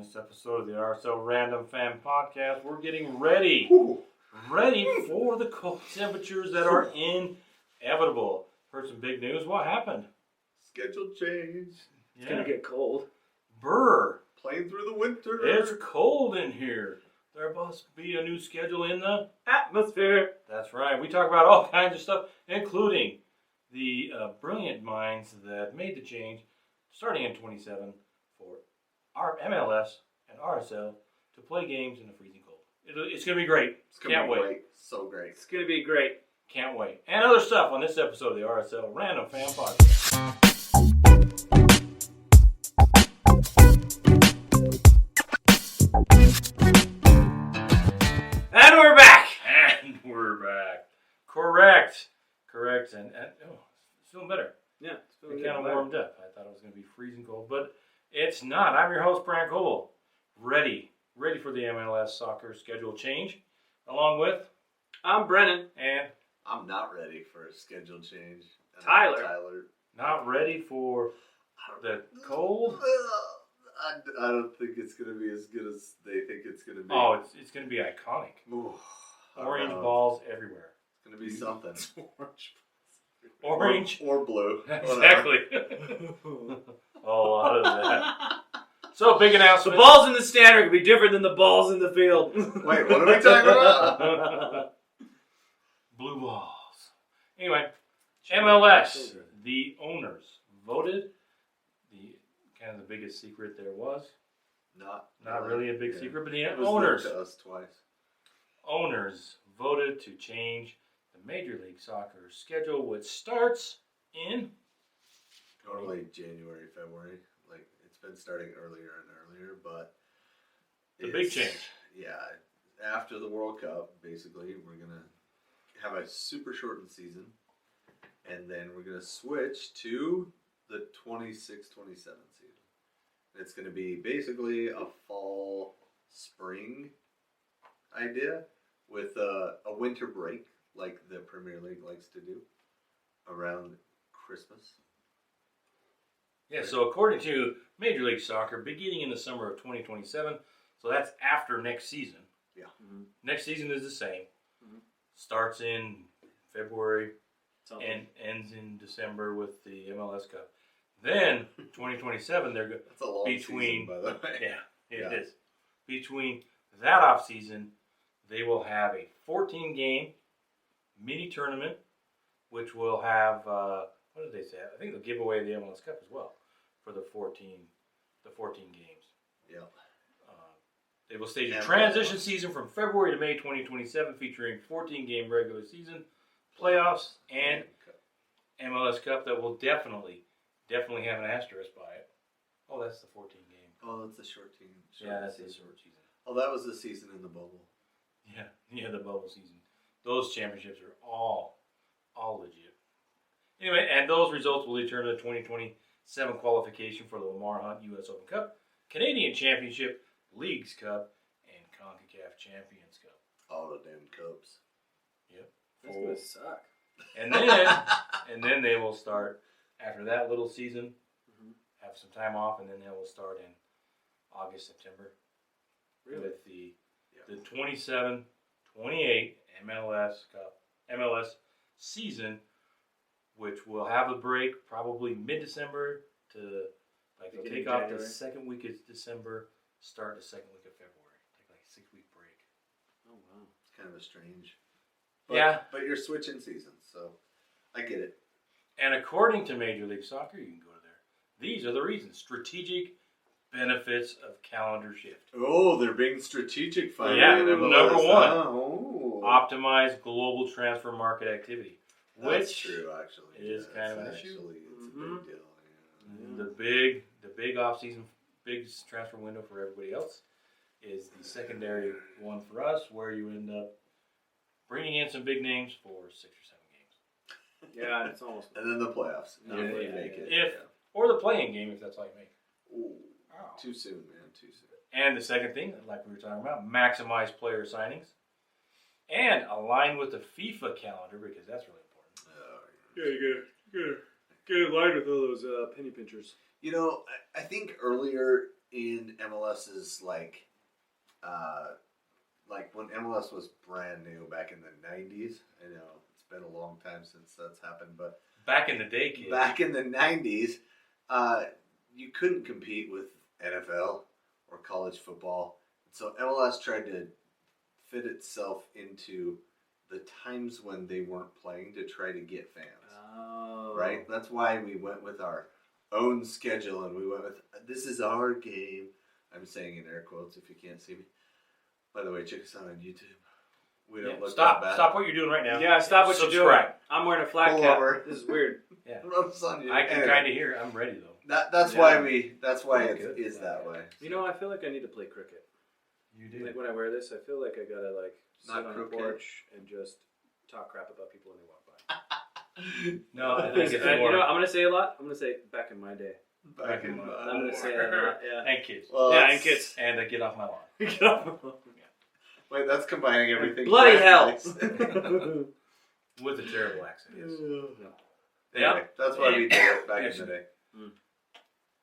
this episode of the RSL Random Fan Podcast, we're getting ready for the cold temperatures that are inevitable. Heard some big news. What happened? Schedule change. It's going to get cold. Brr. Playing through the winter. It's cold in here. There must be a new schedule in the atmosphere. That's right. We talk about all kinds of stuff, including the brilliant minds that made the change starting in 27 for our MLS and RSL to play games in the freezing cold. It's going to be great. Can't wait. Great. So great. It's going to be great. Can't wait. And other stuff on this episode of the RSL Random Fan Podcast. And we're back. And we're back. Correct. And it's feeling better. Yeah. It kind of warmed up. I thought it was going to be freezing cold, but it's not. I'm your host, Brandt, ready for the MLS soccer schedule change, along with I'm Brennan. And I'm not ready for a schedule change. Tyler. Not ready for the cold? I don't think it's going to be as good as they think it's going to be. Oh, it's going to be iconic. Ooh, Orange balls everywhere. It's going to be something. Orange. Or blue. Exactly. A lot of that. So, big announcement. The balls in the stand are going to be different than the balls in the field. Wait, what are we talking about? Blue balls. Anyway, MLS, the owners voted. Kind of the biggest secret there was. Not really a big secret, but the owners. To us twice. Owners voted to change the Major League Soccer schedule, which starts in Normally January, February. Like it's been starting earlier and earlier, but the big change. Yeah, after the World Cup, basically, we're gonna have a super shortened season, and then we're gonna switch to the 26-27 season. It's going to be basically a fall-spring idea with a winter break like the Premier League likes to do around Christmas. Yeah, so according to Major League Soccer, beginning in the summer of 2027, so that's after next season. Yeah. Mm-hmm. Next season is the same. Mm-hmm. Starts in February and ends in December with the MLS Cup. Then 2027, they're That's a long season, by the way. Yeah, it is. Between that off season, they will have a 14-game mini tournament, which will have what did they say? I think they'll give away the MLS Cup as well for the 14 games. Yeah. They will stage a transition season from February to May 2027, featuring 14-game regular season playoffs and MLS Cup that will definitely have an asterisk by it. Oh, that's the 14 game. Oh, that's the short team. That's the short season. Oh, that was the season in the bubble. Yeah, the bubble season. Those championships are all legit. Anyway, and those results will determine the 2027 qualification for the Lamar Hunt U.S. Open Cup, Canadian Championship, Leagues Cup, and CONCACAF Champions Cup. All the damn cups. Yep. That's going to suck. And then they will start. After that little season, have some time off, and then they will start in August, September. Really? With the 27-28 MLS season, which will have a break probably mid-December to they'll take off the second week of December, start the second week of February. Take like a 6-week break. Oh wow, it's kind of a strange. But you're switching seasons, so I get it. And according to Major League Soccer, you can go to there. These are the reasons. Strategic benefits of calendar shift. Oh, they're being strategic finally. Yeah, number one. Oh. Optimize global transfer market activity. That's true, actually. Is kind of an issue. It's a big deal. Yeah. The big off-season, big transfer window for everybody else is the secondary one for us, where you end up bringing in some big names for 6 or 7 games. Yeah, it's almost. And then the playoffs. Make it. Or the playing game, if that's all you make. Ooh, too soon, man. Too soon. And the second thing, like we were talking about, maximize player signings. And align with the FIFA calendar, because that's really important. Yeah, you gotta get in line with all those penny pinchers. You know, I think earlier in MLS's like when MLS was brand new back in the 90s. I know it's been a long time since that's happened, but Back in the day, kids. back in the 90s, you couldn't compete with NFL or college football. So MLS tried to fit itself into the times when they weren't playing to try to get fans. Oh. Right? That's why we went with our own schedule and we went with, this is our game. I'm saying in air quotes if you can't see me. By the way, check us out on YouTube. We don't look that bad. Stop what you're doing right now. Yeah, stop what you're doing. Subscribe. I'm wearing a flat Pull cap. over. This is weird. Yeah. Rubs on you. I can Anyway, kind of hear. I'm ready though. That's Yeah. why that's why Oh, it good. is that way. You know, I feel like I need to play cricket. You do. Like when I wear this, I feel like I gotta like sit Not on croquet. a porch and just talk crap about people when they walk by. No, I think it's And, more. you know, I'm gonna say a lot. I'm gonna say back in my day. Back in I'm gonna say that a lot. Yeah. And kids. Well, Yeah, that's- and kids. And get off my lawn. Get off my phone. Wait, that's combining everything. Bloody quite hell. nice. With a terrible accent. Yes. Anyway, Yeah. that's why we did it back in the day.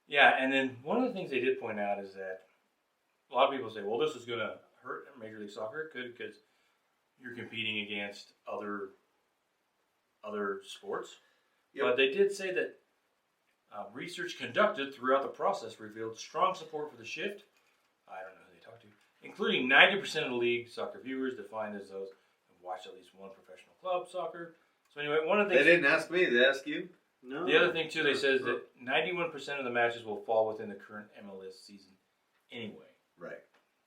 Yeah, and then one of the things they did point out is that a lot of people say, well, this is going to hurt Major League Soccer. It could, because you're competing against other sports. Yep. But they did say that research conducted throughout the process revealed strong support for the shift. I don't know who they talked to. Including 90% of the league soccer viewers defined as those who watched at least one professional club soccer. So anyway, one of the They things... didn't ask me, they asked you. No. The other thing, too, they said is that 91% of the matches will fall within the current MLS season anyway. Right.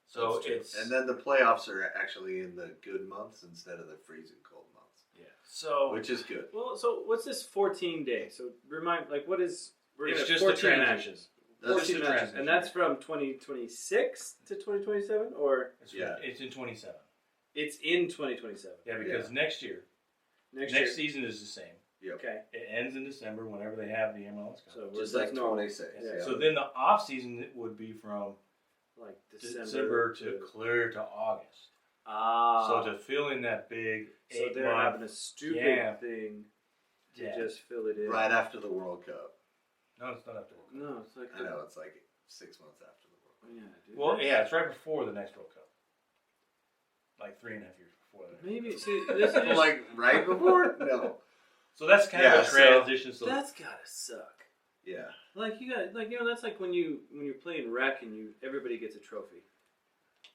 So That's true. it's... And then the playoffs are actually in the good months instead of the freezing cold months. Yeah. So... Which is good. Well, so what's this 14 day? So remind, like, what is? We're It's gonna just 14 the matches. transition. That's 14 the matches, transition. and that's from 2026 to 2027, or Yeah. It's in 27. it's in 2027. Yeah, because next year, Next year. season is the same. Yep. Okay. It ends in December whenever they have the MLS Cup. So Just that's like normal. 26. Yeah. Yeah. So then the off season would be from Like December to clear to August. Ah. So to fill in that big So 8 they're month having a stupid gap. thing to Yeah. just fill it in. Right after the World Cup. No, it's not up to World Cup. No, it's like I know, it's like 6 months after the World Cup. Yeah, dude. Well, yeah, it's right before the next World Cup. Like 3.5 years before that. Maybe see this is just, Like right before? No. So that's kind Yeah, of a transition. So that's gotta suck. Yeah. Like you got, like that's like when you're playing rec and everybody gets a trophy.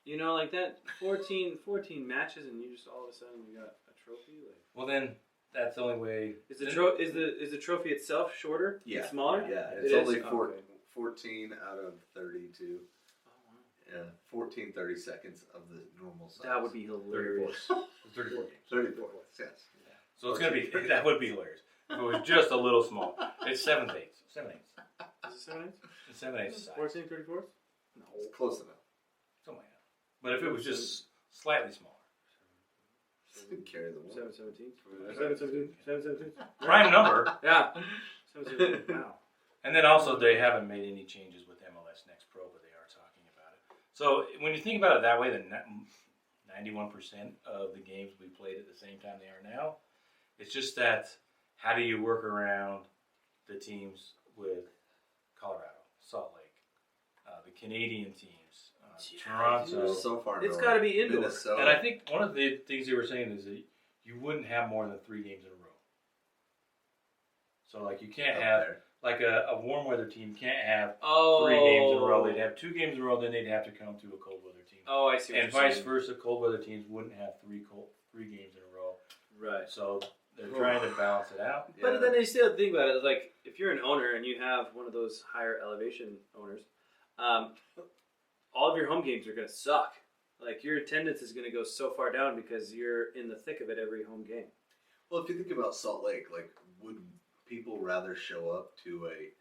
You know, like that 14 matches and you just all of a sudden you got a trophy. Like, well, then that's the only way. is the is the trophy itself shorter? Yeah. It's smaller. Yeah, It it's is? only Okay. 14 out of 32. Oh, wow. Yeah, 14 30 seconds of the normal size. That would be 34. hilarious. 34 games. 34, yes. So it's gonna be that would be hilarious if it was just a little small. It's 7/8. 7/8. Is it 7 eighths? It's 7/8 size. 14 34? No. It's close enough. Something like that. But if it was just slightly smaller. Didn't carry the one. 7 17? 7 17? 7 17? Prime number. Yeah. 7 17. Wow. And then also they haven't made any changes with MLS Next Pro, but they are talking about it. So when you think about it that way, then 91% of the games we played at the same time they are now. It's just that how do you work around the teams with Colorado, Salt Lake, the Canadian teams, Toronto. So far, It's north. got to be indoor. Minnesota. And I think one of the things they were saying is that you wouldn't have more than 3 games in a row. So like you can't Up have there. like a warm weather team can't have Oh. 3 games in a row. They'd have 2 games in a row, then they'd have to come to a cold weather team. Oh, I see what And you're vice saying. versa, cold weather teams wouldn't have 3 games in a row. Right. So they're trying to balance it out. But Yeah. then they still think about it. It's like if you're an owner and you have one of those higher elevation owners, all of your home games are going to suck. Like your attendance is going to go so far down because you're in the thick of it every home game. Well, if you think about Salt Lake, like, would people rather show up to a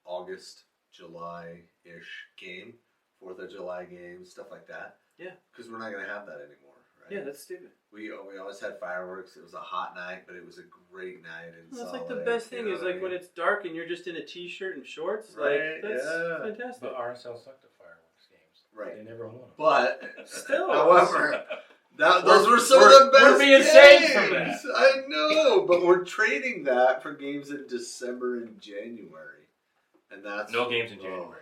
August, July-ish game, 4th of July game, stuff like that? Yeah. Because we're not going to have that anymore, right? Yeah, that's stupid. We always had fireworks. It was a hot night, but it was a great night in Well, that's Salt like the Lake, best you thing know is what I like when mean? it's dark and you're just in a t-shirt and shorts. Right, Like that's yeah. fantastic. But RSL sucked at fireworks games. Right. They never won them. But, Still. however, those were some we're- of the best we're being games. saved from that. I know, but we're trading that for games in December and January. And that's No games in January.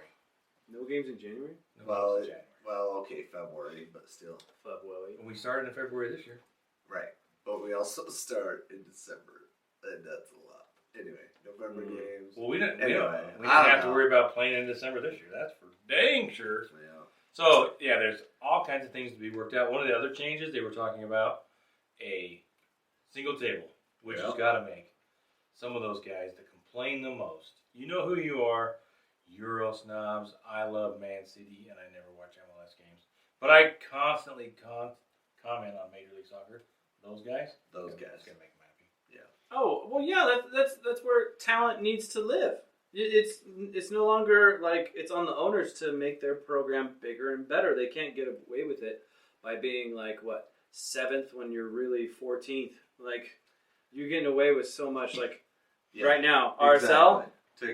No games in January? No Well, games in January. Okay, February, but still. February. And we started in February this year. Right. But we also start in December, and that's a lot. Anyway, November games. Well, we didn't Anyway, we didn't have to worry about playing in December this year. That's for dang sure. Yeah. So, yeah, there's all kinds of things to be worked out. One of the other changes, they were talking about a single table, which has got to make some of those guys that complain the most. You know who you are, Euro snobs. I love Man City, and I never watch MLS games. But I constantly comment on Major League Soccer. Those guys? Those guys. It's going to make them happy. Yeah. Oh, well, yeah, that's where talent needs to live. It's no longer like it's on the owners to make their program bigger and better. They can't get away with it by being like, what, 7th when you're really 14th. Like, you're getting away with so much. Like, right now, RSL,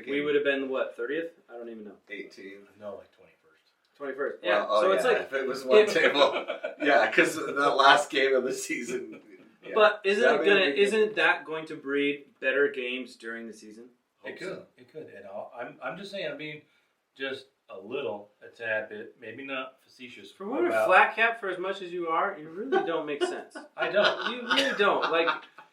we would have been, what, 30th? I don't even know. 18th. No, like 21st. 21st. Yeah. Well, So it's like, if it was one table. Yeah, because the last game of the season. Yeah. But isn't that going to breed better games during the season? It could. And I'm just saying, I'm being just a little, a tad bit, maybe not facetious. For when you're flat cap for as much as you are, you really don't make sense. I don't. You really don't. Like,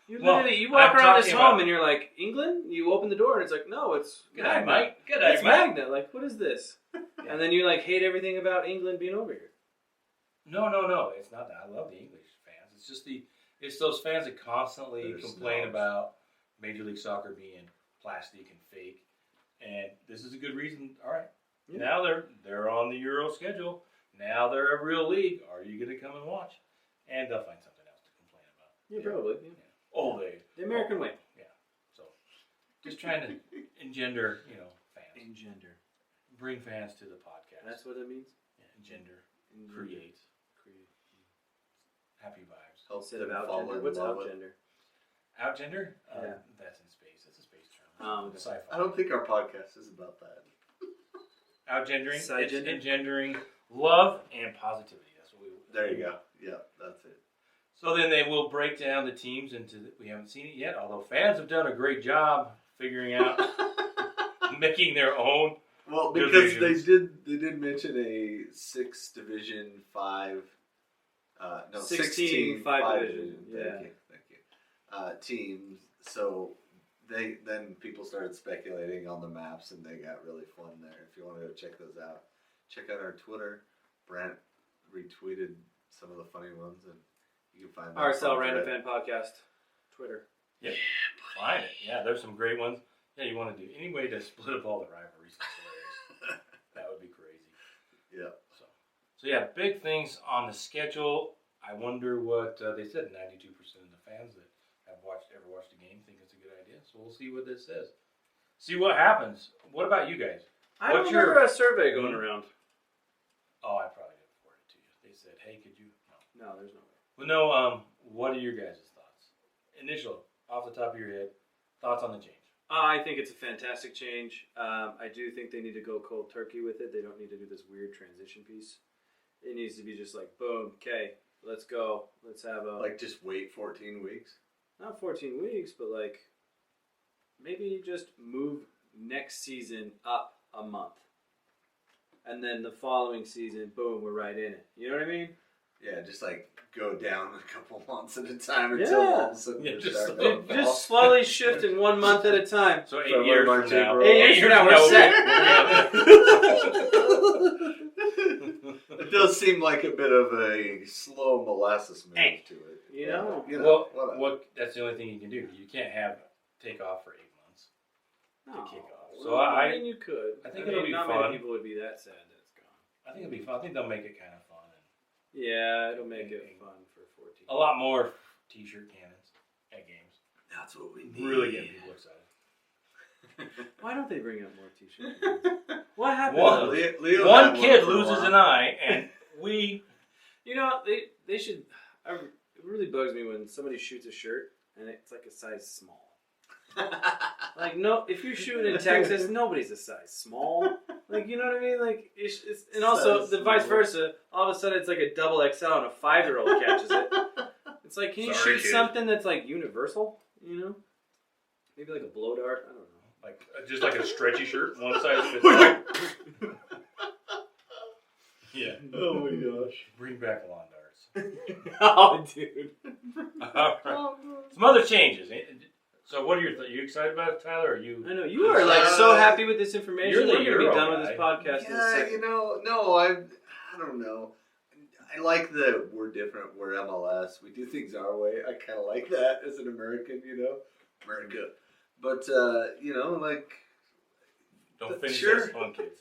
you walk around this home and you're like, England? You open the door and it's like, no, it's G'day, mate. It's Magna. Like, what is this? Yeah. And then you like hate everything about England being over here. No. It's not that. I love the English fans. It's just it's those fans that constantly complain about Major League Soccer being plastic and fake. And this is a good reason. All right. Yeah. Now they're on the Euro schedule. Now they're a real league. Are you going to come and watch? And they'll find something else to complain about. Yeah, probably. Yeah. Oh, the American way. Yeah. So just trying to engender, fans. Bring fans to the podcast. That's what it means? Yeah, engender. Create. Happy vibes. Instead of outgender. What's outgender? Outgender? Yeah. That's in space. That's a space term. Sci-fi. I don't think our podcast is about that. Outgendering. It's engendering love and positivity. That's what we. There you go. Yeah, that's it. So then they will break down the teams into. We haven't seen it yet, although fans have done a great job figuring out, making their own. Well, because divisions. they did mention a 6 division 5. 16 5 division. Thank you. Teams. So then people started speculating on the maps, and they got really fun there. If you want to go check those out, check out our Twitter. Brandt retweeted some of the funny ones, and you can find that. RSL Random Fan Podcast Twitter. Yeah, find it. Yeah, there's some great ones. Yeah, you want to do any way to split up all the rivalries? That would be crazy. Yeah. So yeah, big things on the schedule. I wonder what they said. 92% of the fans that have ever watched a game think it's a good idea. So we'll see what this says. See what happens. What about you guys? I don't remember a survey going around. Oh, I probably didn't forward it to you. They said, "Hey, could you?" No, there's no way. Well, no. What are your guys' thoughts? Initial, off the top of your head, thoughts on the change. I think it's a fantastic change. I do think they need to go cold turkey with it. They don't need to do this weird transition piece. It needs to be just like, boom, okay, let's go. Let's have a... Like, just wait 14 weeks? Not 14 weeks, but like, maybe just move next season up a month. And then the following season, boom, we're right in it. You know what I mean? Yeah, just like go down a couple months at a time until all of a sudden just slowly shift in 1 month at a time. So 8 years from now. 8 years from now, we're set. It does seem like a bit of a slow molasses move to it. You know. Well, that's the only thing you can do. You can't take off for 8 months to kick off. So I mean, you could. I think it'll be not fun. Many people would be that sad that it's gone. I think it'll be fun. I think they'll make it kind of fun. Yeah, it'll make it fun for 14. A lot more T-shirt cannons at games. That's what we need. Really getting people excited. Why don't they bring out more T-shirts? What happened? One kid loses an eye, and we... You know, they should... It really bugs me when somebody shoots a shirt, and it's like a size small. Like, no, if you're shooting in Texas, nobody's a size small. Like, you know what I mean? Like, it's and also the vice versa. All of a sudden, it's like a double XL, and a 5-year-old catches it. It's like, can you shoot something that's like universal? You know, maybe like a blow dart. I don't know. Like just like a stretchy shirt, one size fits all. Yeah. Oh my gosh. Bring back lawn darts. Oh, dude. All right. Some other changes. So, what are you excited about it, Tyler? Or are you? I know you are like so happy with this information. You're the We're gonna be Euro done guy. with this podcast in a Yeah, second. I don't know. I like that we're different. We're MLS. We do things our way. I kind of like that as an American, America. But like, Don't finish Sure. that fun, kids.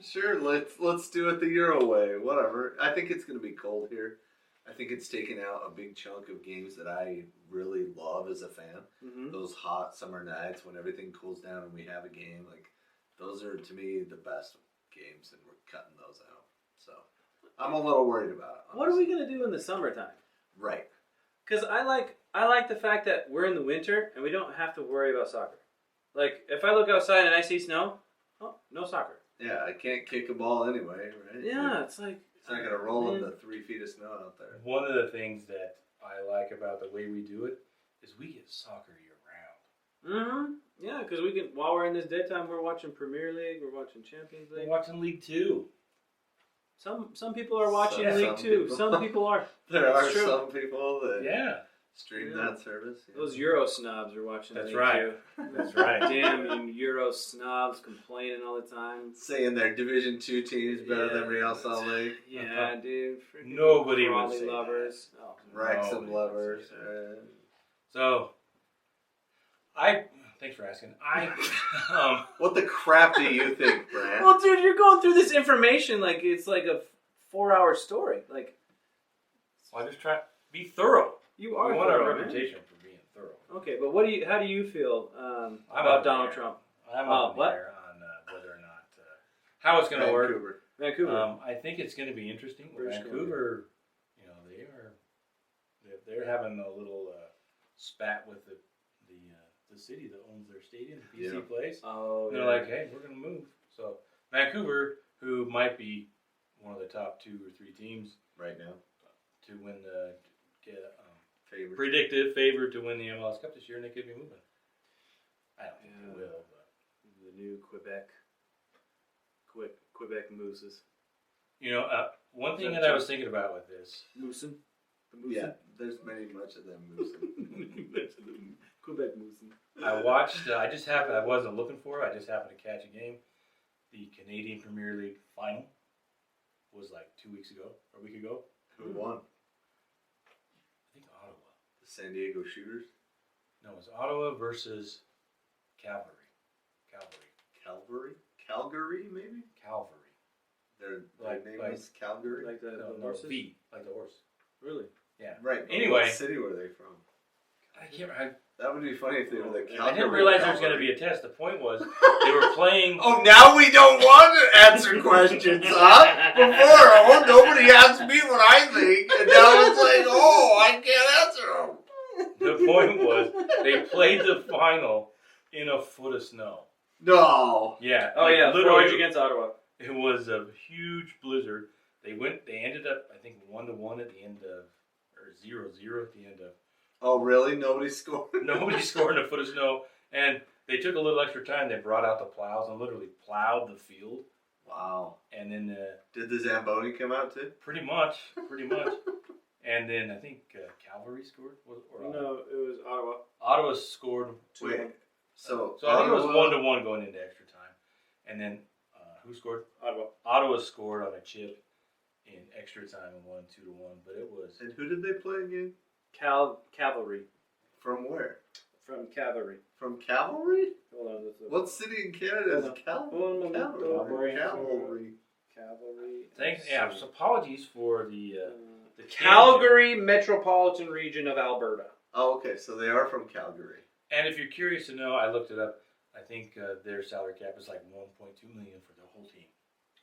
sure, let's do it the Euro way. Whatever. I think it's gonna be cold here. I think it's taken out a big chunk of games that I really love as a fan. Mm-hmm. Those hot summer nights when everything cools down and we have a game, like those are to me the best games, and we're cutting those out. So I'm a little worried about it. What are we honestly. gonna do in the summertime? Right. Because I like the fact that we're in the winter and we don't have to worry about soccer. Like if I look outside and I see snow, oh, no soccer. Yeah, I can't kick a ball anyway, right? Yeah, it's like It's not gonna roll man. into 3 feet of snow out there. One of the things that I like about the way we do it is we get soccer year round. Mm-hmm. Yeah, because we can while we're in this daytime, we're watching Premier League, we're watching Champions We're League. watching League Two. Some people are watching Some League Two. people. Some people are. There are That's true. some people that Yeah, stream Yeah. that service. Yeah. Those Euro snobs are watching That's League right. Two. that's right. Damn you Euro snobs complaining all the time. saying their Division 2 team is better than Yeah. Real Salt Lake. Yeah, dude. Freaking Nobody would Crawley say that. lovers. Oh, Wrexham Nobody lovers. would say So, thanks for asking. What the crap do you think, Brandt? well, dude, you're going through this information like it's like a 4-hour story. Like I just try to be thorough. you are. We want our thorough, man. reputation for being thorough. Okay, but how do you feel I'm about up Donald there. Trump? I'm Oh, up in the what? air on whether or not how it's going to work. Vancouver. Vancouver. I think it's going to be interesting. British Vancouver, they're having a little spat with the city that owns their stadium, the BC Yeah. Place. Oh, And they're like, hey, we're going to move. So Vancouver, who might be one of the top 2 or 3 teams Right now. to win the Favorite. predicted favored to win the MLS Cup this year, and they could be moving. I don't think Yeah. they will, but the new Quebec Mooses. one thing that I was thinking about with this, Moosin. The Moosin. Yeah, there's many much of them moves. Quebec Moosin. I watched. I wasn't looking for it. I just happened to catch a game. The Canadian Premier League final was like 2 weeks ago, or a week ago. Who won? I think Ottawa. The San Diego Shooters? No, it was Ottawa versus Calgary. Calgary, maybe? Calvary. Their Like- name like- was Calgary? Like the No, horses? V, like the horse. Really? Yeah. Right. but Anyway. What city were they from? I can't. That would be funny if they were the Calgary. I didn't realize there was going to be a test. The point was they were playing. Oh, now we don't want to answer questions, huh? Before, nobody asked me what I think, and now it's like, I can't answer them. The point was they played the final in a foot of snow. No. Yeah. Oh yeah, literally. Forge against Ottawa. It was a huge blizzard. They ended up, I think, 1-1 at the end of, or 0-0 at the end of. Oh, really? Nobody scored? Nobody scored in a foot of snow, and they took a little extra time. They brought out the plows and literally plowed the field, Wow. and then Did the Zamboni come out too? pretty much, and then I think Calvary scored, or No, it was Ottawa. Ottawa scored. Wait. So I think it was Ottawa- 1-1 going into extra time, and then who scored? Ottawa. Ottawa scored on a chip in extra time and won 2-1. But it was And who did they play again? Cavalry. From where? From Cavalry. From Cavalry? Hold on. Let's look. What city in Canada is One moment. Cavalry? Cavalry. Cavalry. thanks. Yeah, so apologies for the Calgary Metropolitan Region of Alberta. Oh, okay. So they are from Calgary. And if you're curious to know, I looked it up. I think their salary cap is like $1.2 million for the whole team.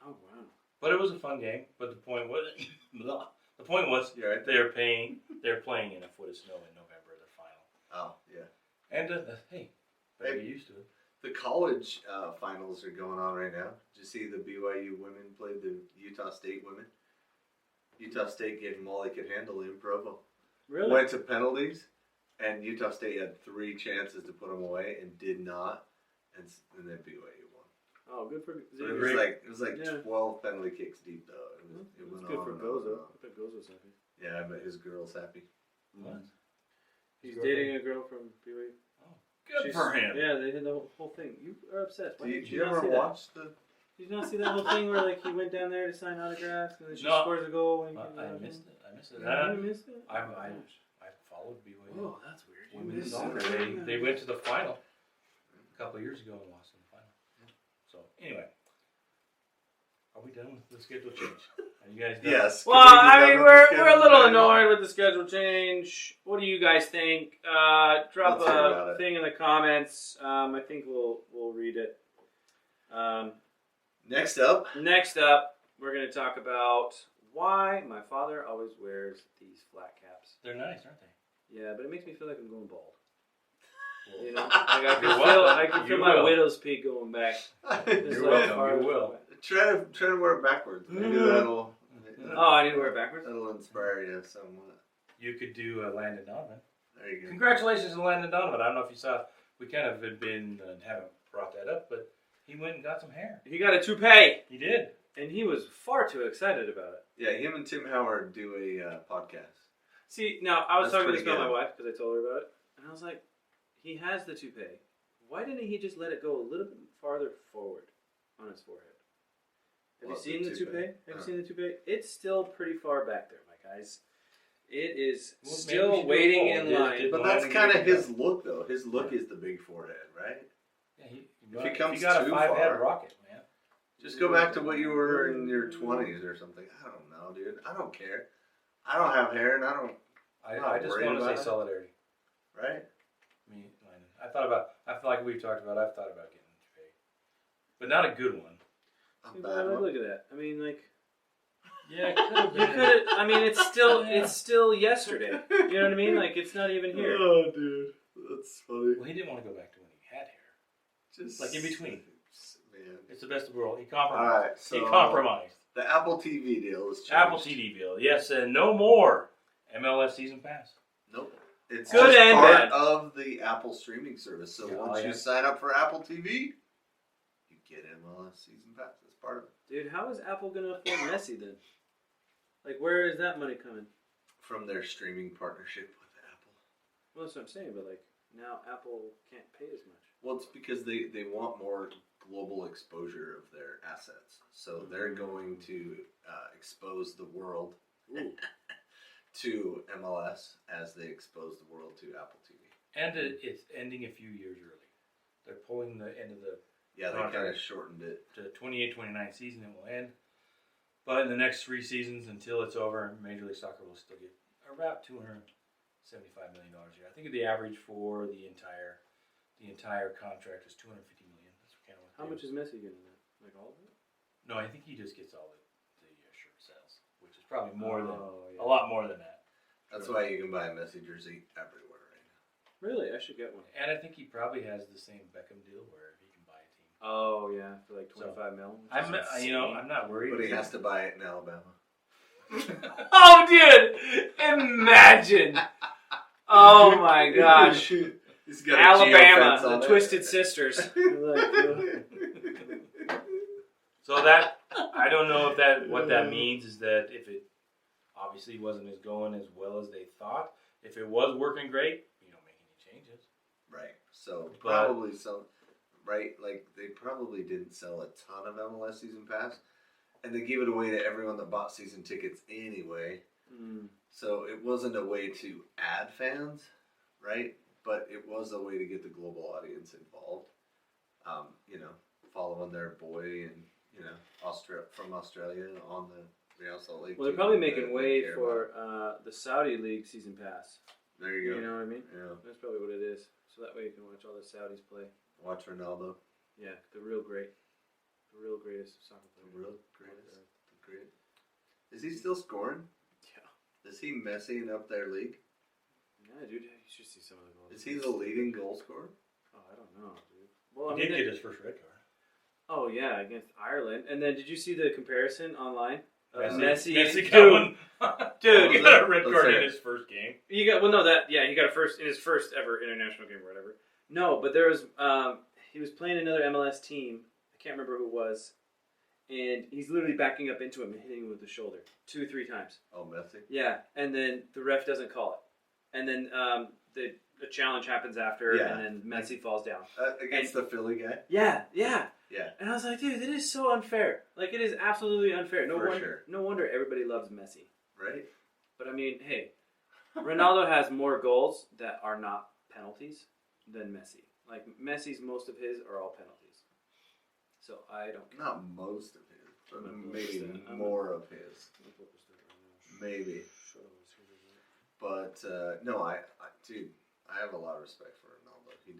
Oh wow. But it was a fun game. But the point was, Yeah, right. they're playing in a foot of snow in November, their final. Oh, yeah. And hey, better get used to it. The college finals are going on right now. Did you see the BYU women played the Utah State women? Utah State gave them all they could handle in Provo. Really? Went to penalties, and Utah State had 3 chances to put them away and did not. And then BYU won. Oh, good for But Xavier. it was like Yeah. 12 penalty kicks deep though. It It's went good on for and Gozo. on. I bet Gozo's happy. Yeah, I bet his girl's happy. What? He's His dating a girl from BYU. Good for him. Yeah, they did the whole thing. You are obsessed. Why Did did you not ever see that? watch the? Did you not see that whole thing where like he went down there to sign autographs and then she No. scores a goal? And I missed it. I missed it. Yeah, you missed it. I Oh, gosh. followed BYU. Oh, that's weird. You Women's missed soccer. it. They went to the final a couple of years ago and lost in the final. So anyway, are we done with the schedule change? Are you guys done? Yes. Well, I mean, we're a little annoyed with the schedule change. What do you guys think? Drop Let's hear about a it. thing in the comments. I think we'll read it. Next up, Next up, we're going to talk about why my father always wears these flat caps. They're nice, aren't they? Yeah, but it makes me feel like I'm going bald. Well, You know, like I can You're feel, welcome. I can feel You my will. widow's peak going back. It's You're like welcome. far You will. try to wear it backwards. Maybe that'll Oh, I need to wear it backwards? that'll inspire you somewhat. You could do Landon Donovan. There you go. Congratulations to Landon Donovan. I don't know if you saw. We kind of had been haven't brought that up, but he went and got some hair. He got a toupee, He did. and he was far too excited about it. Yeah, him and Tim Howard do a podcast. See, now, I was That's talking to this pretty about my good. wife because I told her about it, and I was like, he has the toupee. Why didn't he just let it go a little bit farther forward on his forehead? Have What, you seen the the toupee? toupee? Have No. you seen the toupee? It's still pretty far back there, my guys. It is Well, maybe we still should do a waiting poll. in Did- line. did But Landon that's kind of get it his look, though. His look is the big forehead, right? Yeah, If he comes you got too a 5-head far- rocket, man. Just go back to what you were in your 20s or something. I don't know, dude. I don't care. I don't have hair, and I don't. I not just worried want to about say it. solidarity. Right? Me, Landon. I feel like we've talked about. I've thought about getting a toupee, but not a good one. A See, bad but one. look at that. I mean, like, Yeah, it could have you could. I mean, it's still yesterday. You know what I mean? Like, it's not even here. Oh, dude, that's funny. Well, he didn't want to go back to when he had hair. Just Like in between. Man. It's the best of the world. He All compromised. right, so He compromised. the Apple TV deal is changed. Apple TV bill. Yes, and no more MLS season pass. Nope. It's Good just and part bad. of the Apple streaming service. So Yeah, once yeah. you sign up for Apple TV, you get MLS season pass. That's part of it. Dude, how is Apple gonna afford Messi then? Like, where is that money coming? From their streaming partnership with Apple. Well, that's what I'm saying, but like, now Apple can't pay as much. Well, it's because they want more global exposure of their assets. So they're going to expose the world Ooh. to MLS as they expose the world to Apple TV. And it's ending a few years early. They're pulling the end of the Yeah, they Contract. kind of shortened it. to 28-29 season. It will end. But in the next 3 seasons, until it's over, Major League Soccer will still get about $275 million a year. I think the average for the entire contract is $250 million. That's kind of what How much is Messi getting then? Like all of it? No, I think he just gets all the shirt sales, which is probably more than yeah. a lot more than that. That's why you can buy a Messi jersey everywhere right now. Really? I should get one. And I think he probably has the same Beckham deal where he can buy a team. Oh yeah, for like 25 mil. I'm not worried. But he has to buy it in Alabama. Oh, dude! Imagine! Oh my gosh! He's got a Alabama, geofence on the it. Twisted Sisters. So that I don't know if that what that means is that if it obviously wasn't as going as well as they thought, if it was working great, you don't make any changes. Right. So But- probably some. Right. Like they probably didn't sell a ton of MLS season pass, and they gave it away to everyone that bought season tickets anyway. Mm. So it wasn't a way to add fans, right? But it was a way to get the global audience involved. Following their boy and from Australia on the Real Salt Lake. Well, they're team probably that making they way care for about. the Saudi League season pass. There you go. You know what I mean? Yeah. That's probably what it is. So that way you can watch all the Saudis play. Watch Ronaldo. Yeah, the real greatest soccer The player. real greatest. The great. Is he still scoring? Yeah. Is he messing up their league? Yeah, dude, you should see some of the goals. Is he the leading goal scorer? Oh, I don't know, dude. Well, He did get his first red card. Oh yeah, against Ireland. And then did you see the comparison online? Messi Messi, got dude, one. dude, He got a red Let's card hear in it. his first game. he got he got a first in his first ever international game or whatever. No, but there was he was playing another MLS team. I can't remember who it was, and he's literally backing up into him and hitting him with the shoulder 2 or 3 times. Oh, Messi. Yeah, and then the ref doesn't call it, and then the challenge happens after, Yeah. and then Messi falls down. Against the Philly guy. Yeah. Yeah. And I was like, dude, it is so unfair. Like, it is absolutely unfair. For No wonder everybody loves Messi. Right. But I mean, hey, Ronaldo has more goals that are not penalties than Messi. Like, Messi's, most of his are all penalties. So I don't care. Not most of his, but Not maybe most of- more of his. Maybe. But no, dude, I have a lot of respect for Ronaldo. He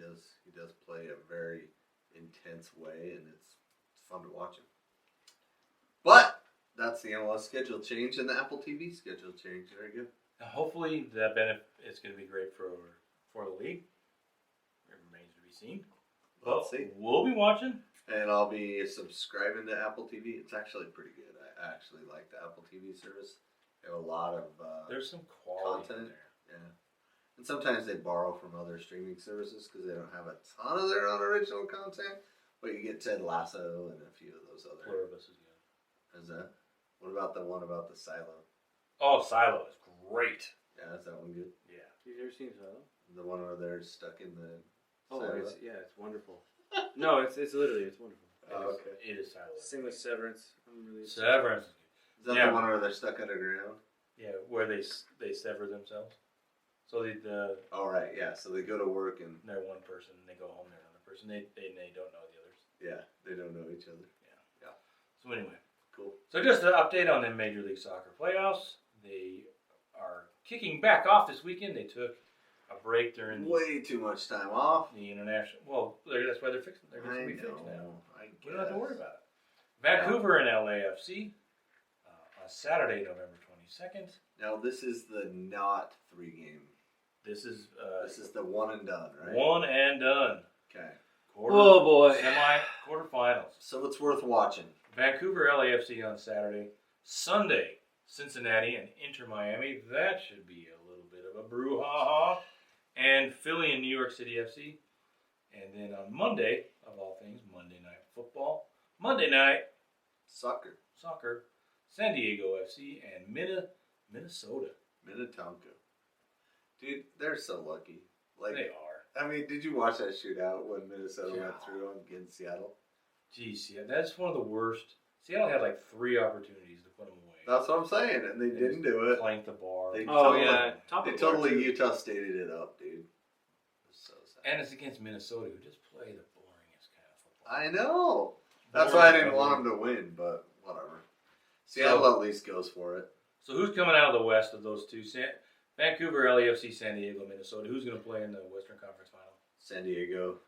does play a very intense way, and it's fun to watch him. But that's the MLS schedule change and the Apple TV schedule change. There you go. Now, hopefully that benefit is going to be great for the league. It remains to be seen. Let's see. We'll be watching. And I'll be subscribing to Apple TV. It's actually pretty good. I actually like the Apple TV service. They have a lot of There's some quality in content. there. Yeah. And sometimes they borrow from other streaming services because they don't have a ton of their own original content. But you get Ted Lasso and a few of those other. Pluribus is good. Is that? What about the one about the silo? Oh, Silo is great. Yeah, is that one good? Yeah. You've ever seen Silo? The one where they're stuck in the Oh, silo? it's wonderful. No, it's literally, it's wonderful. Oh, okay. It is Silo. Same with Severance. I'm really Severance. Is that Yeah. the one where they're stuck underground? Yeah, where they sever themselves. So Oh, right, yeah. So they go to work and, they're one person, and they go home, they're another person. They don't know the others. yeah, they don't know each other. So anyway. Cool. So just an update on the Major League Soccer playoffs. They are kicking back off this weekend. They took a break during Way too much time off. the international. Well, that's why they're fixing. They're going to be I fixed now. know. I We don't have to worry guess. about it. Vancouver and LAFC on Saturday, November 22nd. Now this is the not 3-game. This is This is the one and done, right? one and done. Okay. Oh, boy. Quarterfinals. So it's worth watching. Vancouver LAFC on Saturday. Sunday, Cincinnati and Inter Miami. That should be a little bit of a brouhaha. And Philly and New York City FC. And then on Monday, of all things, Monday Night Football. Monday Night Soccer. Soccer. San Diego FC and Minnesota. Minnetonka. Dude, they're so lucky. Like, They are. I mean, did you watch that shootout when Minnesota Yeah. went through against Seattle? Geez, yeah, that's one of the worst. Seattle had like 3 opportunities to put them away. That's what I'm saying, and they didn't do it. Planked the bar. They Oh, totally- yeah. Top They of the bar, totally too. Utah stated it up, dude. It's so sad. And it's against Minnesota, who just play the boringest kind of football. I know. That's why I didn't want them to win, but whatever. Seattle at least goes for it. So who's coming out of the West of those two? Vancouver, LAFC, San Diego, Minnesota. Who's going to play in the Western Conference Final? San Diego,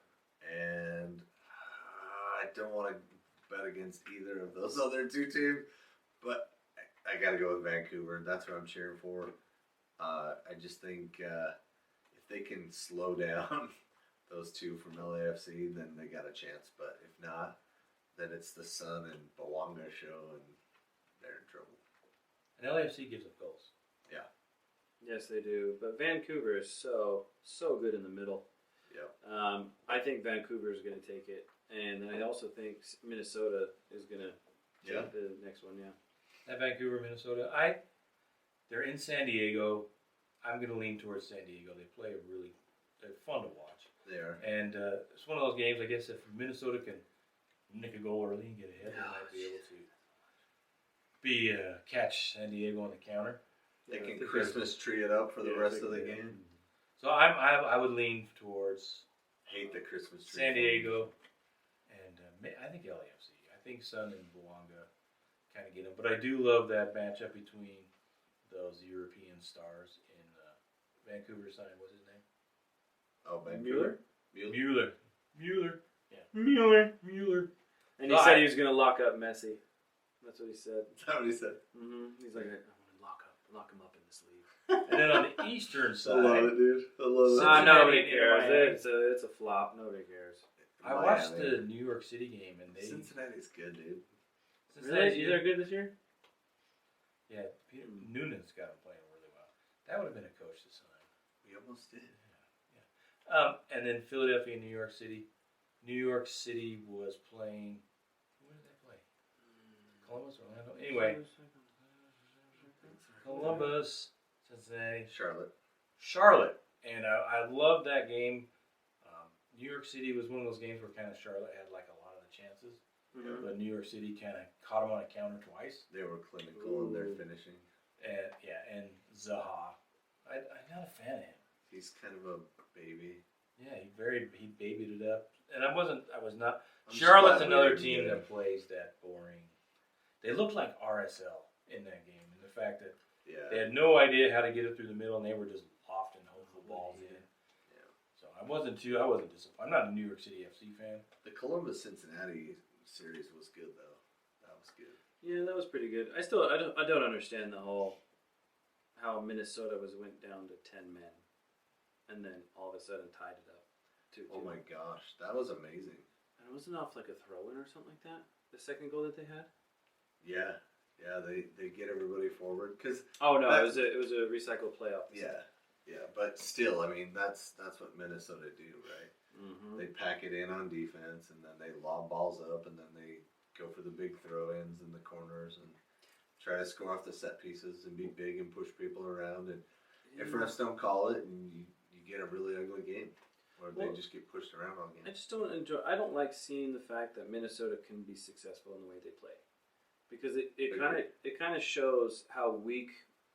and I don't want to bet against either of those other two teams, but I got to go with Vancouver. That's what I'm cheering for. I just think if they can slow down those two from LAFC, then they got a chance. But if not, then it's the Sun and Bawanga show, and they're in trouble. And LAFC gives up goals. Yes, they do. But Vancouver is so good in the middle. Yep. I think Vancouver is going to take it. And I also think Minnesota is going to take the next one, yeah. At Vancouver, Minnesota. They're in San Diego. I'm going to lean towards San Diego. They're fun to watch. They are. And it's one of those games, I guess, if Minnesota can nick a goal early and get ahead, they might be able to catch San Diego on the counter. They Yeah, I can think Christmas tree it up for the Yeah, I rest think of the they- game. So I would lean towards Hate the Christmas tree. San Diego, and I think LAFC. I think Sun and Bawanga kind of get them. But I do love that matchup between those European stars in Vancouver side. What's his name? Oh, Vancouver. Mueller. Yeah. Mueller. And he said he was going to lock up Messi. That's what he said. Is that what he said? Mm-hmm. He's like, I want to lock him up in this league. And then on the eastern I side, love it, dude. I love it. Cincinnati nobody and cares. Miami. It's a flop. Nobody cares. I watched the New York City game, and Cincinnati's good, dude. Cincinnati's Really? They're good this year? Yeah, Peter Noonan's got him playing really well. That would have been a coach to sign. We almost did. And then Philadelphia and New York City. New York City was playing Columbus, Orlando. Anyway, Columbus, Cincinnati, Charlotte, and I loved that game. New York City was one of those games where kind of Charlotte had like a lot of the chances, but New York City kind of caught them on a counter twice. They were clinical in their finishing. And Zaha, I'm not a fan of him. He's kind of a baby. Yeah, he babied it up, and I was not. Charlotte's another team that plays that boring. They looked like RSL in that game, and the fact that they had no idea how to get it through the middle, and they were just lofting hopeful balls in. So I wasn't disappointed. I'm not a New York City FC fan. The Columbus-Cincinnati series was good, though. That was good. Yeah, that was pretty good. I don't understand the whole how Minnesota went down to 10 men, and then all of a sudden tied it up 2-2. Oh my gosh, that was amazing. And it wasn't off like a throw-in or something like that. The second goal that they had. Yeah, they get everybody forward because. Oh no, it was a recycled playoff. Yeah, but still, I mean that's what Minnesota do, right? Mm-hmm. They pack it in on defense, and then they lob balls up, and then they go for the big throw-ins in the corners and try to score off the set pieces and be big and push people around. And if refs don't call it, and you get a really ugly game where they just get pushed around all game. I don't like seeing the fact that Minnesota can be successful in the way they play, because it kind of shows how weak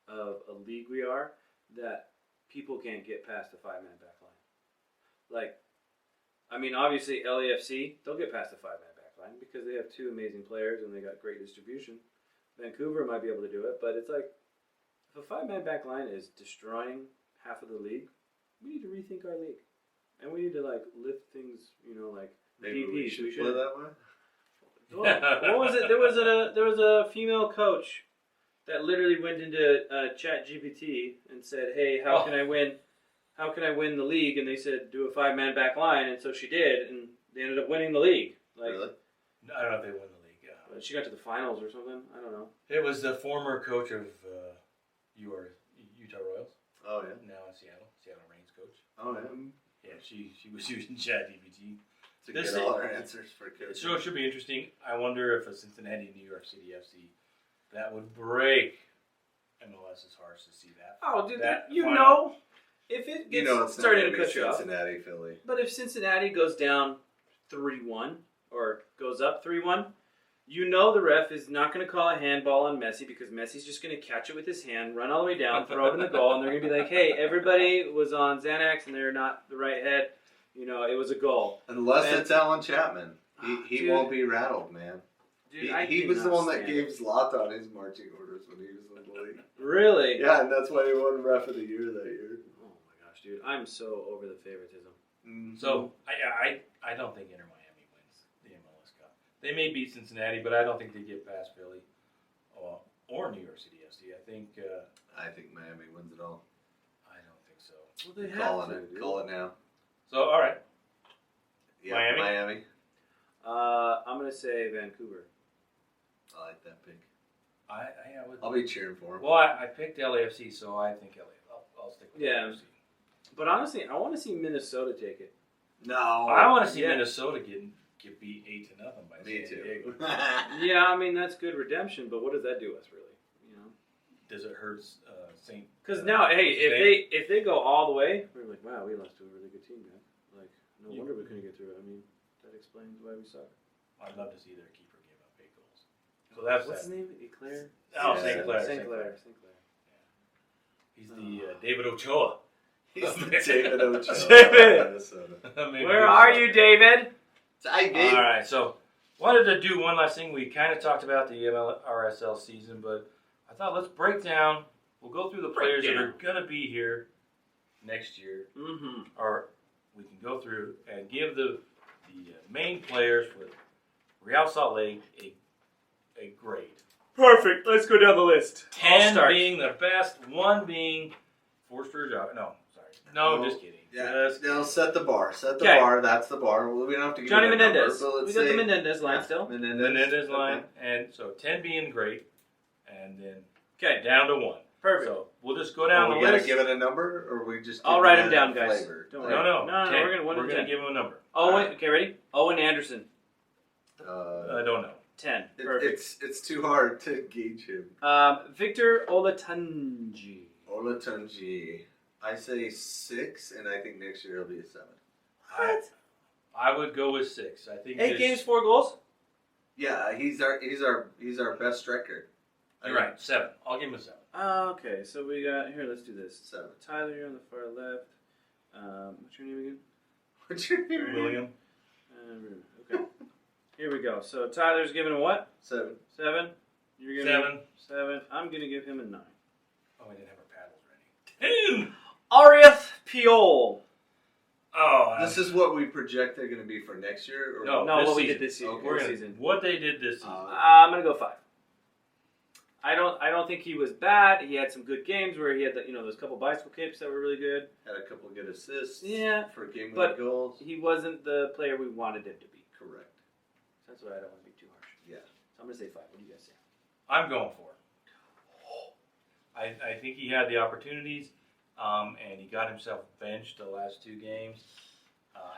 of a league we are that people can't get past the 5-man back line. Like, I mean, obviously LAFC, they'll get past the 5-man back line because they have 2 amazing players and they got great distribution. Vancouver might be able to do it, but it's like, if a 5-man back line is destroying half of the league, we need to rethink our league. And we need to, like, lift things, like maybe DPs. we should play that way. What was it? There was a female coach that literally went into ChatGPT and said, "Hey, how can I win? How can I win the league?" And they said, "Do a 5-man back line," and so she did, and they ended up winning the league. Like, really? I don't know if they won the league. She got to the finals or something. I don't know. It was the former coach of Utah Royals. Oh yeah. Now in Seattle Reigns coach. Oh yeah. Yeah, she was using ChatGPT to get all our answers for coaches. So it should be interesting. I wonder if a Cincinnati New York City FC that would break MLS's hearts to see that. Oh, dude, if it gets it's starting not to cut you off. Cincinnati, Philly. But if Cincinnati goes down 3-1 or goes up 3-1, the ref is not going to call a handball on Messi because Messi's just going to catch it with his hand, run all the way down, throw it in the goal, and they're going to be like, "Hey, everybody was on Xanax and they're not the right head. It was a goal." Unless it's Alan Chapman. He won't be rattled, man. Dude, he was the one that gave Zlatan his marching orders when he was in the league. Really? Yeah, and that's why he won Ref of the Year that year. Oh my gosh, dude. I'm so over the favoritism. Mm-hmm. So, I don't think Inter Miami wins the MLS Cup. They may beat Cincinnati, but I don't think they get past Philly or New York City FC. I think Miami wins it all. I don't think so. Well, they have to. Call it now. So, all right. Yeah, Miami? I'm going to say Vancouver. I like that pick. I'll be cheering for him. Well, I picked LAFC, so I think LA. I'll stick with LAFC. But honestly, I want to see Minnesota take it. No. I want to see Minnesota get beat 8-0 by Me San too. Diego. Yeah, I mean, that's good redemption, but what does that do us, really? Does it hurt St. Because now, hey, if they go all the way, we're like, wow, we lost to a really good team, man. Like, no wonder we couldn't get through it. I mean, that explains why we suck. I'd love to see their keeper give up 8 goals. So that's what's his name? Eclair? Oh, yeah, St. Clair. Yeah. He's the David Ochoa. He's the David Ochoa. David! Where are you, David? All right, so wanted to do one last thing. We kind of talked about the RSL season, but I thought let's break down. We'll go through the players that are going to be here next year. Mm-hmm. Or we can go through and give the main players for Real Salt Lake a grade. Perfect. Let's go down the list. 10 being the best, 1 being forced for a job. No, sorry. No, just kidding. Yeah, now set the bar. Set the bar. That's the bar. We don't have to give Johnny it a Menendez. number, We got the Menendez line still. Menendez line. And so 10 being great, and then down to 1. Perfect. So we'll just go down the list. We list. gotta give it a number, or we just? I'll write them down, guys. Don't worry. No. We're gonna give him a number. Owen. Okay, ready? Owen Anderson. I don't know. 10. Perfect. It's too hard to gauge him. Victor Olatunji. Olatunji. I say 6, and I think next year he'll be a 7. I would go with 6. I think 8 games, 4 goals. Yeah, he's our best striker. You're right. 7. I'll give him a 7. Okay, so we got here. Let's do this. 7. Tyler, you're on the far left. What's your name again? What's your name? William. Okay. Here we go. So Tyler's giving a what? 7. 7. You're giving 7. 7. I'm gonna give him a 9. Oh, we didn't have our paddles ready. 10. Arieth Piol. Oh, This is what we project they're going to be for next year? Or No. No, this what we season. did this year. Okay. we're this gonna, season. what they did this season. I'm gonna go 5. I don't think he was bad. He had some good games where he had those couple bicycle kicks that were really good. Had a couple good assists. Yeah, For game but goals. he wasn't the player we wanted him to be. Correct. That's why I don't want to be too harsh. Yeah. So I'm gonna say 5. What do you guys say? I'm going for it. I think he had the opportunities, and he got himself benched the last 2 games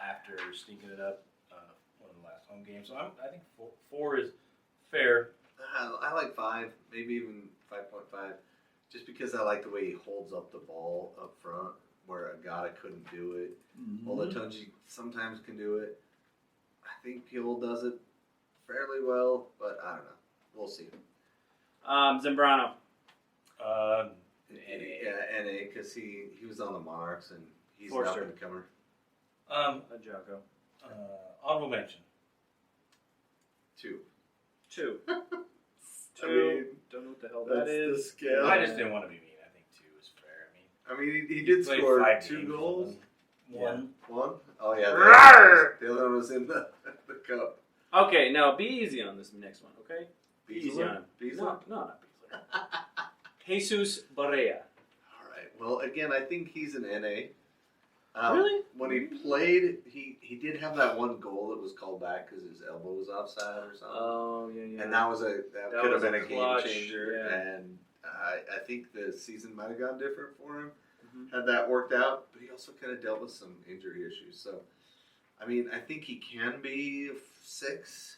after stinking it up one of the last home games. So I think 4 is fair. I like 5, maybe even 5.5, just because I like the way he holds up the ball up front, where Agata couldn't do it. Olatunji sometimes can do it. I think Piol does it fairly well, but I don't know. We'll see. Zambrano. Yeah, NA, because he was on the Monarchs, and he's Forster. not going to comer. Jocko. Honorable mention. 2. 2. 2. I mean, Don't know what the hell that that's is. the scale. I just didn't want to be mean. I think 2 is fair. I mean, he did played score 5 2 games, goals. One. One? Oh, yeah. Rawr! The other one was in the cup. Okay, now be easy on this next one, okay? Easy on him. Beasley? No, not Beasley. Jesus Barea. All right. Well, again, I think he's an NA. Really? When he played, he did have that one goal that was called back because his elbow was offside or something. Oh, yeah. And that could was have been a a clutch, game changer. yeah. And I think the season might have gone different for him Mhm. had that worked out. But he also kind of dealt with some injury issues. So, I mean, I think he can be a 6.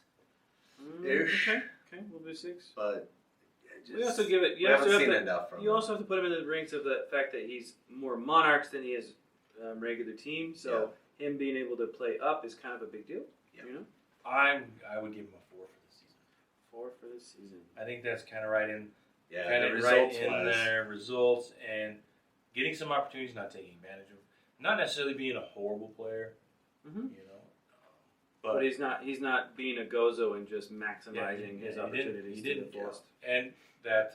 Ish. Okay, we'll do 6. But We also give it. we haven't seen enough from You him. also have to put him in the ranks of the fact that he's more Monarchs than he is regular team. So him being able to play up is kind of a big deal. Yeah. You know, I would give him a 4 for the season. 4 for this season. I think that's kind of right in Yeah, kind the of right results in wise. their results and getting some opportunities, not taking advantage of, not necessarily being a horrible player, Mhm. you know. But he's not being a gozo and just maximizing his he opportunities didn't, to the fullest. and that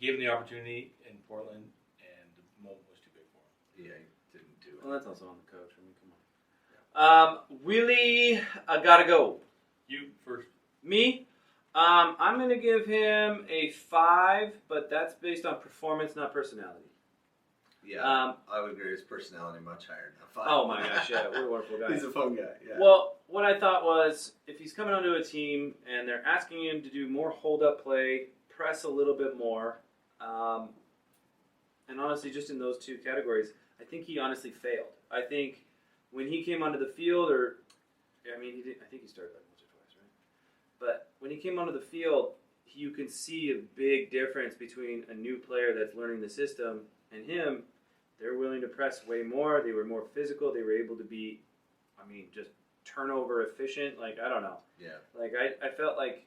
gave him the opportunity in Portland, and the moment was too big for him. Yeah, he didn't do it. Well, that's also on the coach. I mean, come on. Willie, I gotta go. You first. Me, I'm gonna give him a 5, but that's based on performance, not personality. Yeah, I would agree. His personality much higher than 5. Oh my gosh, yeah, what a wonderful guy. He's a fun guy. Yeah. Well, what I thought was, if he's coming onto a team and they're asking him to do more hold-up play, press a little bit more, and honestly, just in those 2 categories, I think he honestly failed. I think when he came onto the field, I think he started like once or twice, right? But when he came onto the field, you can see a big difference between a new player that's learning the system and him. They're willing to press way more. They were more physical. They were able to be, just turnover efficient. Like, I don't know. Yeah. Like, I felt like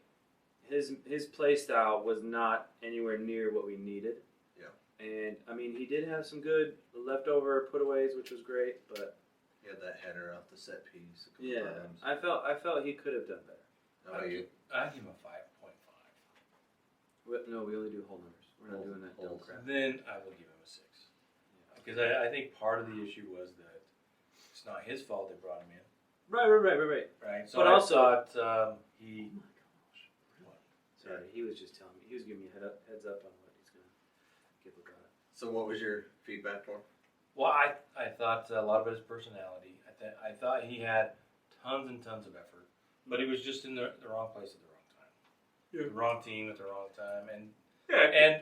his play style was not anywhere near what we needed. Yeah. And, he did have some good leftover putaways, which was great, but He had that header off the set piece a couple times. I felt he could have done better. How about you? I give him a 5.5. No, we only do whole numbers. We're not doing that dumb Holes. crap. Then I will give him a 6. Because I think part of the issue was that it's not his fault they brought him in. Right. Right. So But I also- thought he. Oh my gosh. What? Sorry, he was just telling me. He was giving me a heads up on what he's going to give Agata. So what was your feedback for him? Well, I thought a lot of it is personality. I thought he had tons and tons of effort, but he was just in the wrong place at the wrong time. Yeah. The wrong team at the wrong time, and Yeah.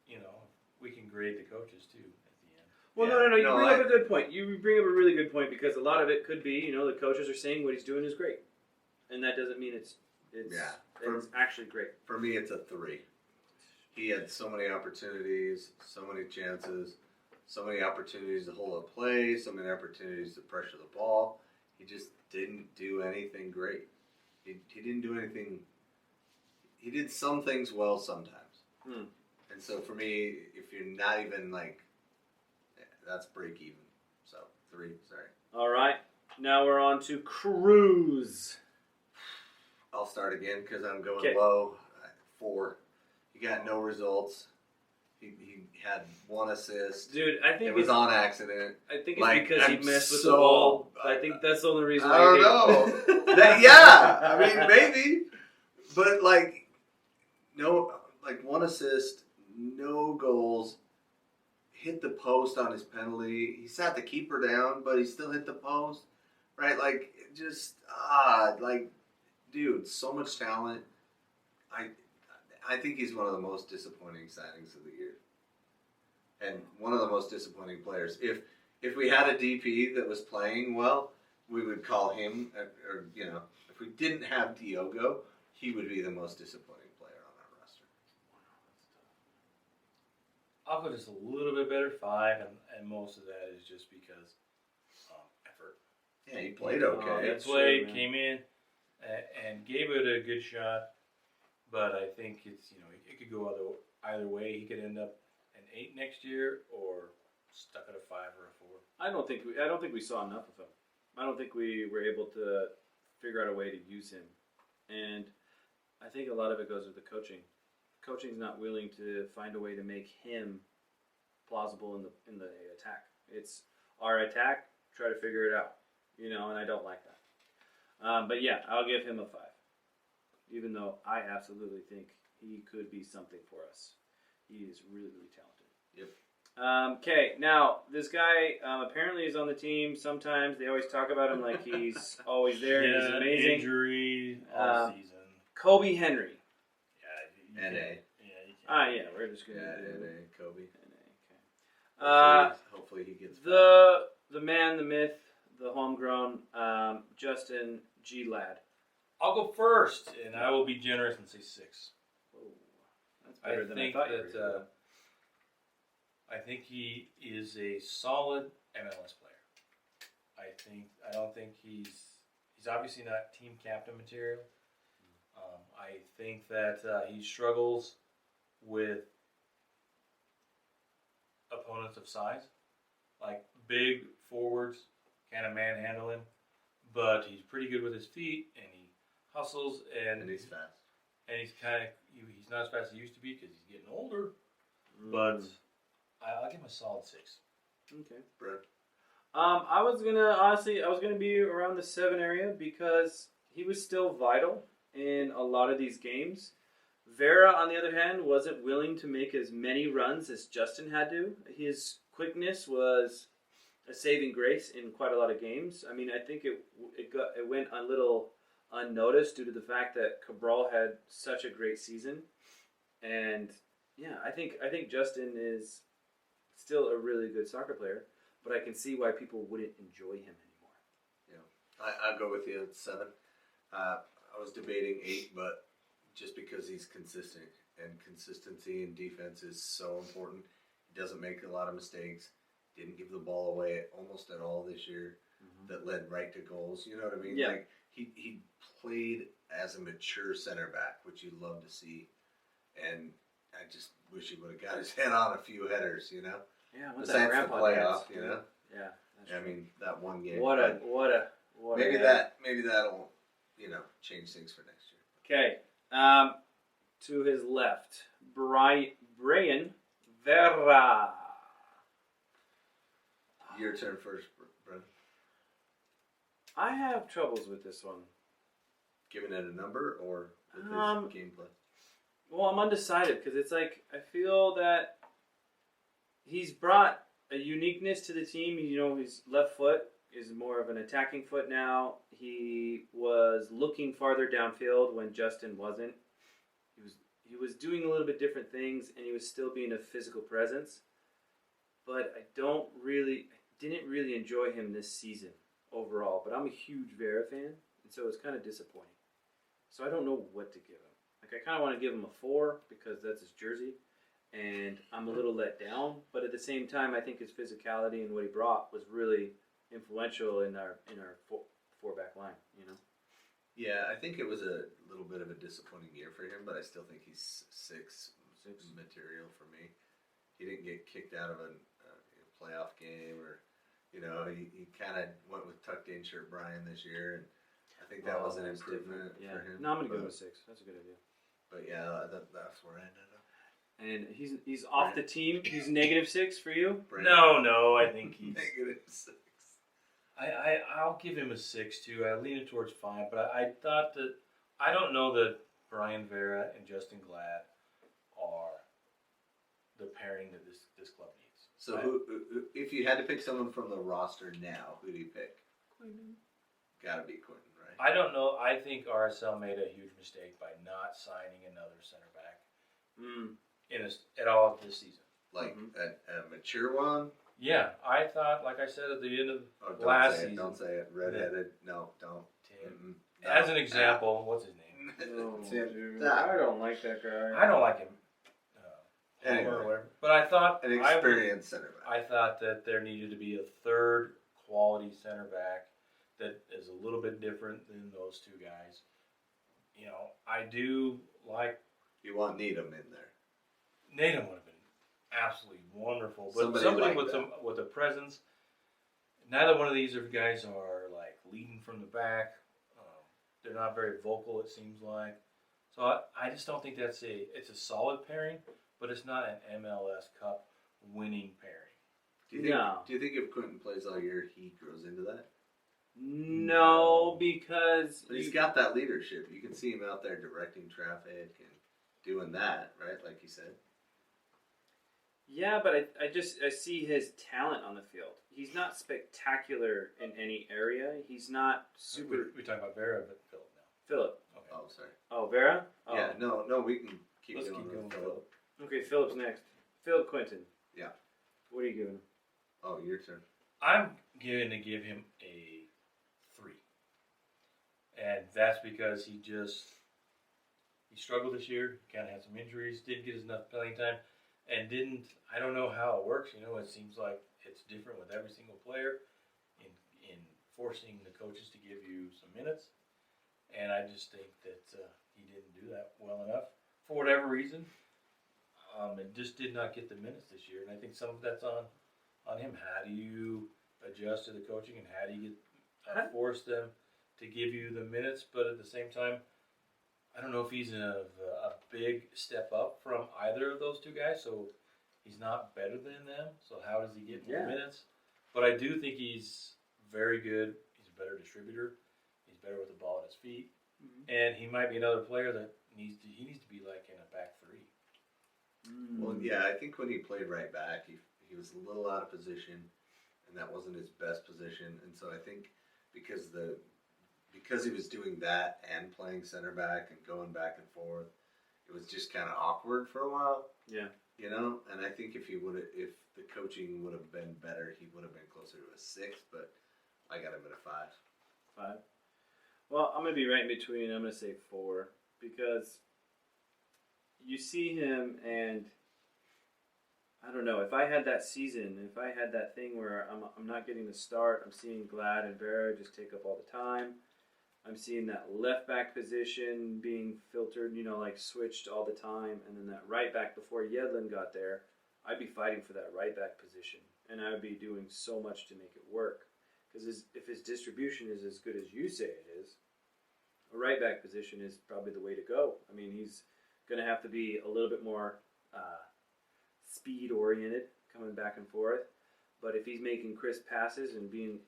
you know, we can grade the coaches too at the end. Well, Yeah. no. You No, bring up a good point. You bring up a really good point because a lot of it could be, the coaches are saying what he's doing is great, and that doesn't mean it's It's actually great. For me, it's a 3. He had so many opportunities, so many chances, so many opportunities to hold a play, so many opportunities to pressure the ball. He just didn't do anything great. He didn't do anything. He did some things well sometimes. And so for me, if you're not even that's break even. So 3, sorry. All right. Now we're on to Cruz. I'll start again because I'm going 'Kay. low. 4. He got no results. He had 1 assist. Dude, I think It was on accident. I think it's because he I'm messed with the so- ball. I think that's the only reason why I don't know. Yeah, I mean maybe, but no, 1 assist, no goals. Hit the post on his penalty. He sat the keeper down, but he still hit the post. Right, dude, so much talent. I think he's one of the most disappointing signings of the year, and one of the most disappointing players. If we had a DP that was playing well, we would call him, or if we didn't have Diogo, he would be the most disappointing player on our roster. I'll go just a little bit better, 5, and most of that is just because effort. Yeah, he played okay. He played, came in, and gave it a good shot. But I think it's it could go either way. He could end up an 8 next year, or stuck at a 5 or a 4. I don't think we saw enough of him. I don't think we were able to figure out a way to use him, and I think a lot of it goes with the coaching. Coaching's not willing to find a way to make him plausible in the attack. It's our attack. Try to figure it out, and I don't like that. But yeah, I'll give him a 5. Even though I absolutely think he could be something for us. He is really, really talented. Yep. Okay, now, this guy apparently is on the team sometimes. They always talk about him like he's always there and he's amazing. Injury all season. Kobe Henry. Yeah, NA. Yeah, we're just going to do NA, Kobe. NA, okay. Hopefully he gets the man, the myth, the homegrown, Justin G. Ladd. I'll go first, and I will be generous and say 6. Oh, that's better than I think thought you were going to. I think he is a solid MLS player. I don't think he's obviously not team captain material. I think that he struggles with opponents of size, like big forwards, kind of manhandle him, but he's pretty good with his feet, and he hustles, and he's fast. And he's he's not as fast as he used to be because he's getting older, but I'll give him a solid 6. Okay. Brett? I was gonna be around the 7 area because he was still vital in a lot of these games. Vera, on the other hand, wasn't willing to make as many runs as Justin had to. His quickness was a saving grace in quite a lot of games. I mean, I think it went a little unnoticed due to the fact that Cabral had such a great season, and yeah, I think Justin is still a really good soccer player, but I can see why people wouldn't enjoy him anymore. Yeah, I'll go with you at 7. I was debating 8, but just because he's consistent, and consistency in defense is so important. He doesn't make a lot of mistakes. Didn't give the ball away almost at all this year. That led right to goals. You know what I mean? Yeah. He played as a mature center back, which you love to see. And I just wish he would have got his head on a few headers, Yeah, Besides the playoff, Yeah, I mean, that one game. What a maybe that'll change things for next year. Okay, to his left, Brian Vera. Your turn first, Brennan. I have troubles with this one. Giving it a number or with his gameplay? Well, I'm undecided because it's like I feel that he's brought a uniqueness to the team. His left foot is more of an attacking foot now. He was looking farther downfield when Justin wasn't. He was doing a little bit different things, and he was still being a physical presence. But I didn't really enjoy him this season overall. But I'm a huge Vera fan, and so it's kind of disappointing. So I don't know what to give him. Like, I kind of want to give him a 4 because that's his jersey, and I'm a little let down. But at the same time, I think his physicality and what he brought was really influential in our four-back line. You know. Yeah, I think it was a little bit of a disappointing year for him, but I still think he's six material for me. He didn't get kicked out of a playoff game, or he kind of went with tucked in shirt Brian this year, and I think that was an improvement for him. No, I'm gonna give him a 6. That's a good idea. But yeah, that's where I ended up. And he's off the team. He's -6 for you. Brent. No, I think he's -6. I'll give him a 6 too. I lean it towards 5, but I thought that I don't know that Brian Vera and Justin Glad are the pairing that this club needs. So who, if you had to pick someone from the roster now, who do you pick? Quinton. Gotta be Quinton, right? I don't know. I think RSL made a huge mistake by not signing another center back at all this season. Like a mature one? Yeah, I thought, like I said at the end of Don't last say season. Don't say it. Redheaded. No, don't. Tim. As an example, what's his name? Tim. I don't like that guy. I don't like him. Homer Anyway. or whatever. But I thought An experienced center back. I thought that there needed to be a third quality center back that is a little bit different than those two guys. I do like. You want Needham in there. Needham would have been absolutely wonderful, but Somebody somebody like with a presence. Neither one of these guys are like leading from the back. They're not very vocal, it seems like. So I just don't think it's a solid pairing, but it's not an MLS Cup winning pairing. Do you think if Quinton plays all year, he grows into that? No, because But he's got that leadership. You can see him out there directing traffic and doing that, right? Like you said. Yeah, but I see his talent on the field. He's not spectacular in any area. He's not super. We talk about Vera, but Philip now. Philip. Okay. Oh, sorry. Oh, Vera. Oh. Yeah, no, we can keep Let's going keep with going, Philip. Okay, Philip's next. Philip Quinton. Yeah. What are you giving him? Oh, your turn. I'm going to give him a 3. And that's because he struggled this year, kind of had some injuries, didn't get enough playing time, and I don't know how it works. It seems like it's different with every single player in forcing the coaches to give you some minutes. And I just think that he didn't do that well enough for whatever reason. And just did not get the minutes this year. And I think some of that's on him. How do you adjust to the coaching, and how do you force them to give you the minutes? But at the same time, I don't know if he's a big step up from either of those two guys. So he's not better than them. So how does he get more minutes? But I do think he's very good. He's a better distributor. He's better with the ball at his feet. And he might be another player that needs to be like in a back 3. Well, yeah, I think when he played right back, he was a little out of position, and that wasn't his best position. And so I think because he was doing that and playing center back and going back and forth, it was just kind of awkward for a while. Yeah. And I think if the coaching would have been better, he would have been closer to a 6. But I got him at a 5. 5. Well, I'm gonna be right in between. I'm gonna say 4 because you see him, and I don't know if I had that season, if I had that thing where I'm not getting the start. I'm seeing Glad and Vera just take up all the time. I'm seeing that left back position being filtered, like switched all the time, and then that right back before Yedlin got there, I'd be fighting for that right back position, and I would be doing so much to make it work. Because if his distribution is as good as you say it is, a right back position is probably the way to go. I mean, he's going to have to be a little bit more speed oriented, coming back and forth. But if he's making crisp passes and being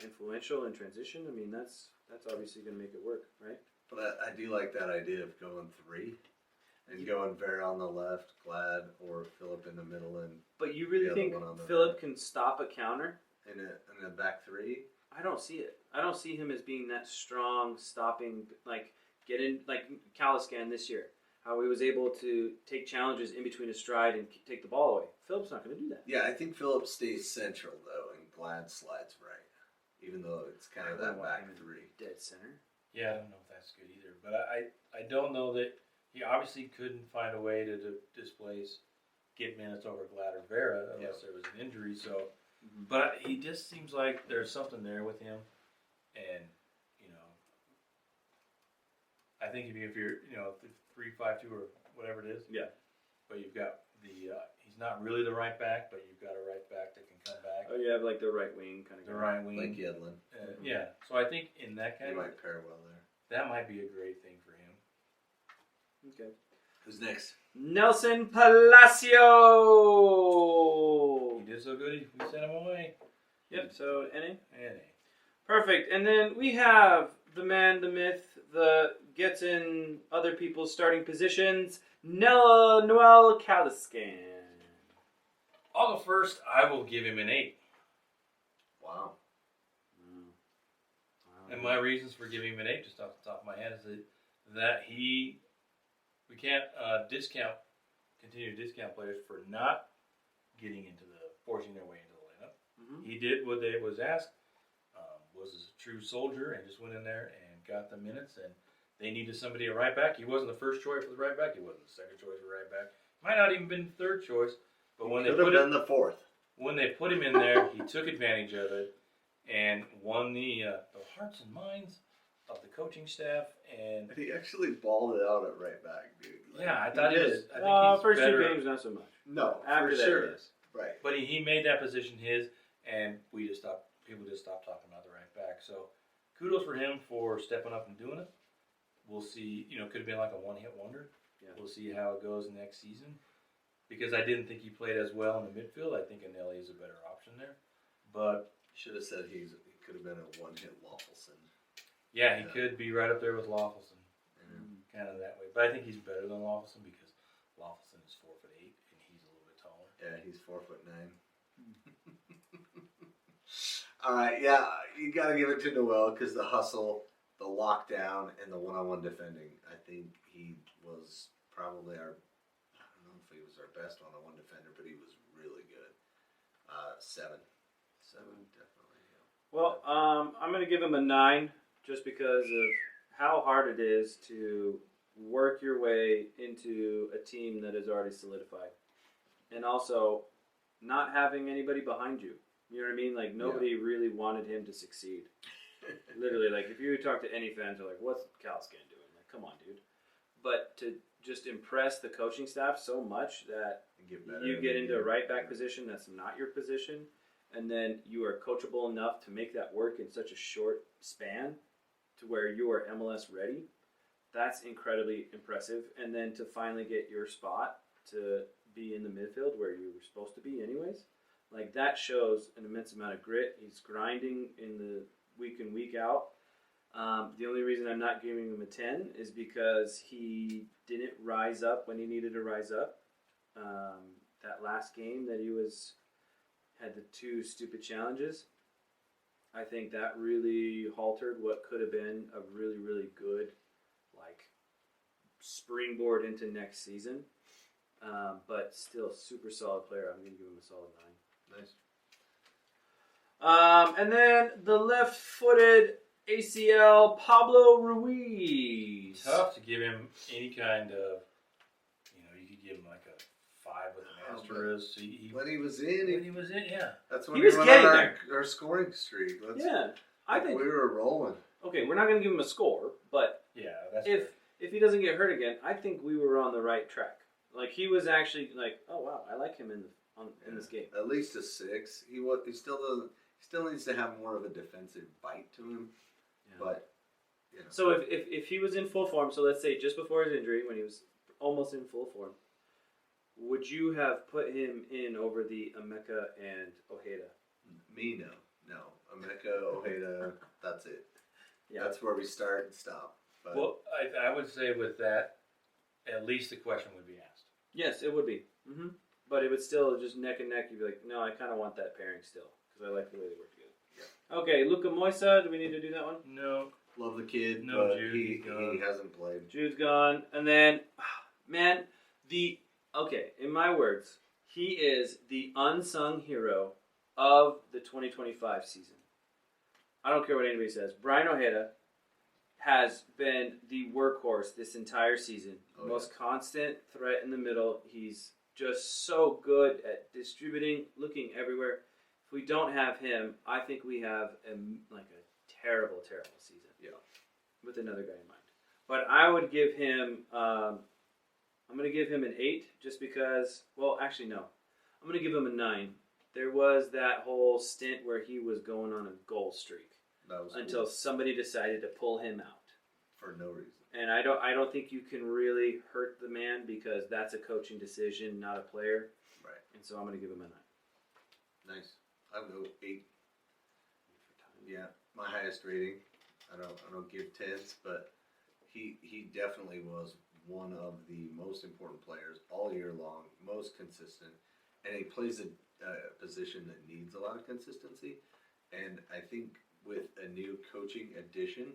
influential in transition, I mean, that's obviously going to make it work, right? But I do like that idea of going 3 and going Vera on the left, Glad, or Philip in the middle, and but you really the think other one on the Philip right. can stop a counter? in a back 3? I don't see it. I don't see him as being that strong, stopping, like Caliscan this year. How he was able to take challenges in between his stride and take the ball away. Philip's not going to do that. Yeah, I think Philip stays central, though, and Glad slides right. Even though it's kind of that back 3. Dead center. Yeah, I don't know if that's good either. But I don't know that he obviously couldn't find a way to displace, get minutes over Glad or Vera unless there was an injury. So, but he just seems like there's something there with him, and I think if you're 3-5-2 or whatever it is, but you've got he's not really the right back, but you've got a right back that can come back. Oh, you have like the right wing kind of. The right wing, like Yedlin. Yeah. So I think in that kind He of might pair well there. that might be a great thing for him. Okay. Who's next? Nelson Palacio. He did so good, we sent him away. Yep. So NA. Perfect. And then we have the man, the myth, the gets in other people's starting positions, Noel Caliscan. I'll go first. I will give him an 8. Wow. And my reasons for giving him an 8, just off the top of my head, is that we can't continue to discount players for not forcing their way into the lineup. He did what they was asked, was a true soldier, and just went in there and got the minutes. And they needed somebody at right back. He wasn't the first choice for the right back. He wasn't the second choice for right back. Might not even been the third choice. But when Could have been the fourth. When they put him in there, he took advantage of it and won the hearts and minds of the coaching staff. And he actually balled it out at right back, dude. I thought he was. I think he's first better. 2 games, not so much. No, after for that, sure. yes. Right. But he made that position his, and people just stopped talking about the right back. So kudos for him for stepping up and doing it. We'll see. Could have been like a one-hit wonder. Yeah. We'll see how it goes next season. Because I didn't think he played as well in the midfield. I think Anelli is a better option there. But should have said he could have been a one-hit Waffleson. Yeah, he could be right up there with Lawfelson. Kind of that way. But I think he's better than Lawfelson because Lawfelson is 4'8" and he's a little bit taller. Yeah, he's 4'9". All right, you got to give it to Noel because the hustle, the lockdown, and the one-on-one defending. I think he was probably our best one-on-one defender, but he was really good. 7 definitely. Yeah. Well, I'm going to give him a 9 just because of how hard it is to work your way into a team that is already solidified, and also not having anybody behind you. You know what I mean? Like nobody really wanted him to succeed. Literally, like if you talk to any fans, they're like, "What's Caliscan doing?" Like, come on, dude. But to just impress the coaching staff so much that you get into a right back position that's not your position, and then you are coachable enough to make that work in such a short span to where you are MLS ready, that's incredibly impressive. And then to finally get your spot to be in the midfield where you were supposed to be anyways, like that shows an immense amount of grit. He's grinding in the week in, week out. The only reason I'm not giving him a 10 is because he didn't rise up when he needed to rise up. That last game that he had the 2 stupid challenges, I think that really haltered what could have been a really, really good springboard into next season. But still super solid player. I'm going to give him a solid 9. Nice. And then the left-footed ACL, Pablo Ruiz. Tough to give him any kind of, you could give him like a 5 with an asterisk. When he was in, yeah. That's when he we was went getting on there. our scoring streak. I think we were rolling. Okay, we're not going to give him a score, but if he doesn't get hurt again, I think we were on the right track. Like he was actually like, oh wow, I like him in this game. At least a 6. He still doesn't. He still needs to have more of a defensive bite to him. Yeah. But so if he was in full form, so let's say just before his injury, when he was almost in full form, would you have put him in over the Emeka and Ojeda? Me, no. Emeka, Ojeda, that's it. Yeah. That's where we start and stop. But Well, I would say with that, at least the question would be asked. Yes, it would be. Mm-hmm. But it would still just neck and neck. You'd be like, no, I kind of want that pairing still because I like the way they work together. Yeah. Okay, Luka Moisa, do we need to do that one? No. Love the kid, No, but Jude, he hasn't played. Jude's gone. And then, man, in my words, he is the unsung hero of the 2025 season. I don't care what anybody says. Brian Ojeda has been the workhorse this entire season. Oh, Most constant threat in the middle. He's just so good at distributing, looking everywhere. If we don't have him, I think we have a terrible, terrible season. Yeah. With another guy in mind. But I would give him, I'm going to give him an 8 just because, well, actually, no. I'm going to give him a 9. There was that whole stint where he was going on a goal streak until cool. somebody decided to pull him out. For no reason. And I don't think you can really hurt the man because that's a coaching decision, not a player. Right. And so I'm going to give him a 9. Nice. I'll go 8. Yeah, my highest rating. I don't give 10s, but he definitely was one of the most important players all year long, most consistent, and he plays a position that needs a lot of consistency. And I think with a new coaching addition,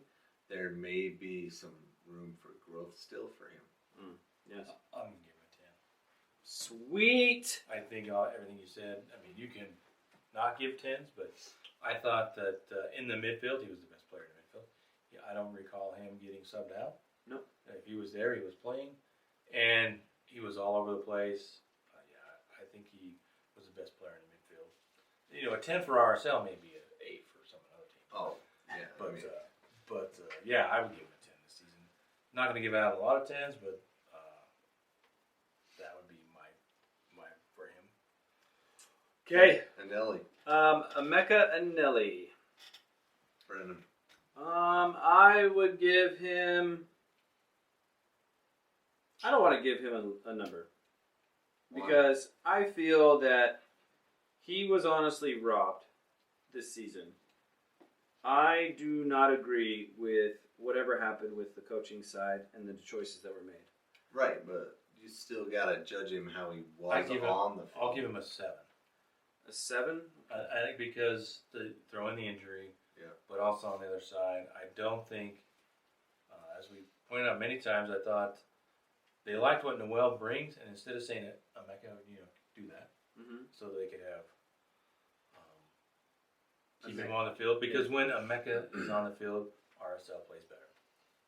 there may be some room for growth still for him. Yes. I'm going to give him a 10. Sweet. I think everything you said, I mean, you can not give 10s, but I thought that in the midfield, he was the best player in the midfield. Yeah, I don't recall him getting subbed out. No. If he was there, he was playing, and he was all over the place. I think he was the best player in the midfield. You know, a 10 for RSL may be an 8 for some other team. Oh, yeah. But yeah, I would give him a 10 this season. Not going to give out a lot of 10s, but that would be my for him. Okay. Anelli. Emeka Anelli. Brennan. I would give him. I don't want to give him a number because I feel that he was honestly robbed this season. I do not agree with whatever happened with the coaching side and the choices that were made. Right, but you still gotta judge him how he was on the field. I'll give him a 7. A 7? I think because throw in the injury, yeah. But also on the other side, I don't think, as we pointed out many times, I thought they liked what Noel brings, and instead of saying it, Emeka, do that, so they could have keep him on the field. Because when Emeka is on the field, RSL plays better.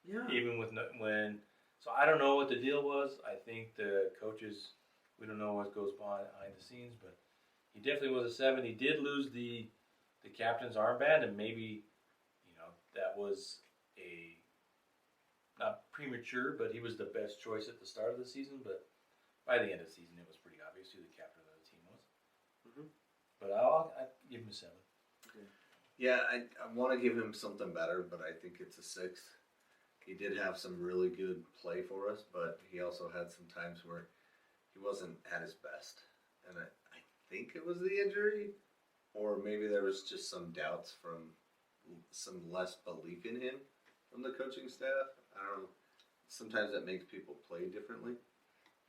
Yeah. Even when. So I don't know what the deal was. I think the coaches, we don't know what goes behind the scenes, but he definitely was a 7. He did lose the captain's armband, and maybe, that was not premature, but he was the best choice at the start of the season. But by the end of the season, it was pretty obvious who the captain of the team was. But I'll give him a 7. Okay. Yeah, I want to give him something better, but I think it's a 6. He did have some really good play for us, but he also had some times where he wasn't at his best. And I think it was the injury, or maybe there was just some doubts from some less belief in him from the coaching staff. I don't know. Sometimes that makes people play differently,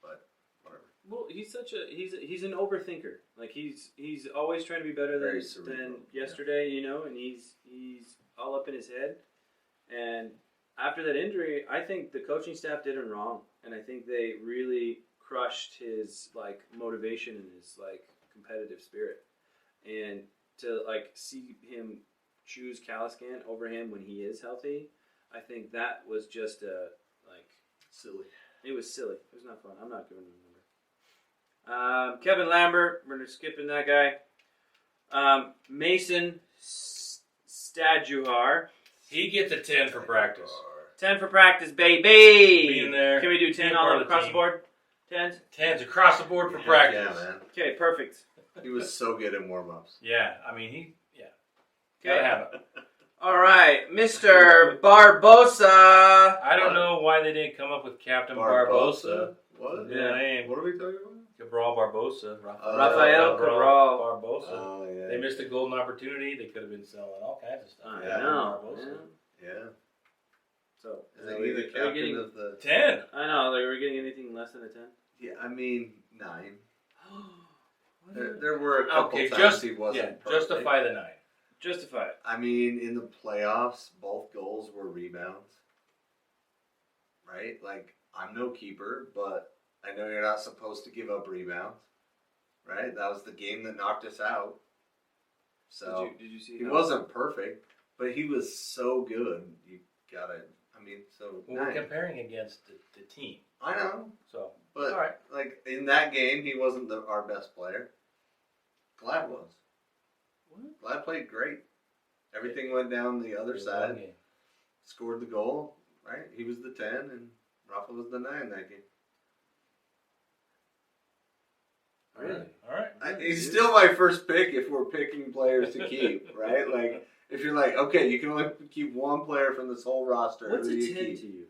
but whatever. Well, he's an overthinker. Like he's always trying to be better than yesterday, and he's all up in his head. And after that injury, I think the coaching staff did him wrong, and I think they really crushed his motivation and his competitive spirit. And to see him choose Caliscan over him when he is healthy, I think that was just silly. It was silly. It was not fun. I'm not giving him a number. Kevin Lambert, we're skipping that guy. Mason Staduhar. He gets a 10 for practice. 10 for practice, baby. Being there. Can we do 10 all across the board? 10s? 10s across the board for practice. Yeah, man. Okay, perfect. He was so good in warm-ups. Yeah, I mean, Okay. gotta have it. All right, Mr. Barbosa. I don't know why they didn't come up with Captain Barbosa. What? Yeah. Name. What are we talking about? Cabral Barbosa. Rafael Cabral. Barbosa. Oh, yeah. They missed a golden opportunity. They could have been selling all kinds of stuff. I Yeah. know. Barbosa. Yeah. So, Is he the captain of the... 10. I know. Are we getting anything less than a 10? Yeah, I mean, 9. There were a couple times just, he wasn't perfect. justify the 9. Justify it. I mean, in the playoffs, both goals were rebounds. Right? I'm no keeper, but I know you're not supposed to give up rebounds. Right? That was the game that knocked us out. So did you see he wasn't perfect, but he was so good. You gotta mean, so Well, we're comparing against the team. I know, So, but all right. like in that game, he wasn't our best player. Glad was. What? Glad played great. Everything went down the other side. Game. Scored the goal. Right, he was the 10, and Rafa was the 9 that game. Really? All right. He's still my first pick if we're picking players to keep, right? Like, if you're like, okay, you can only keep one player from this whole roster. What's who a do you 10 keep? to you?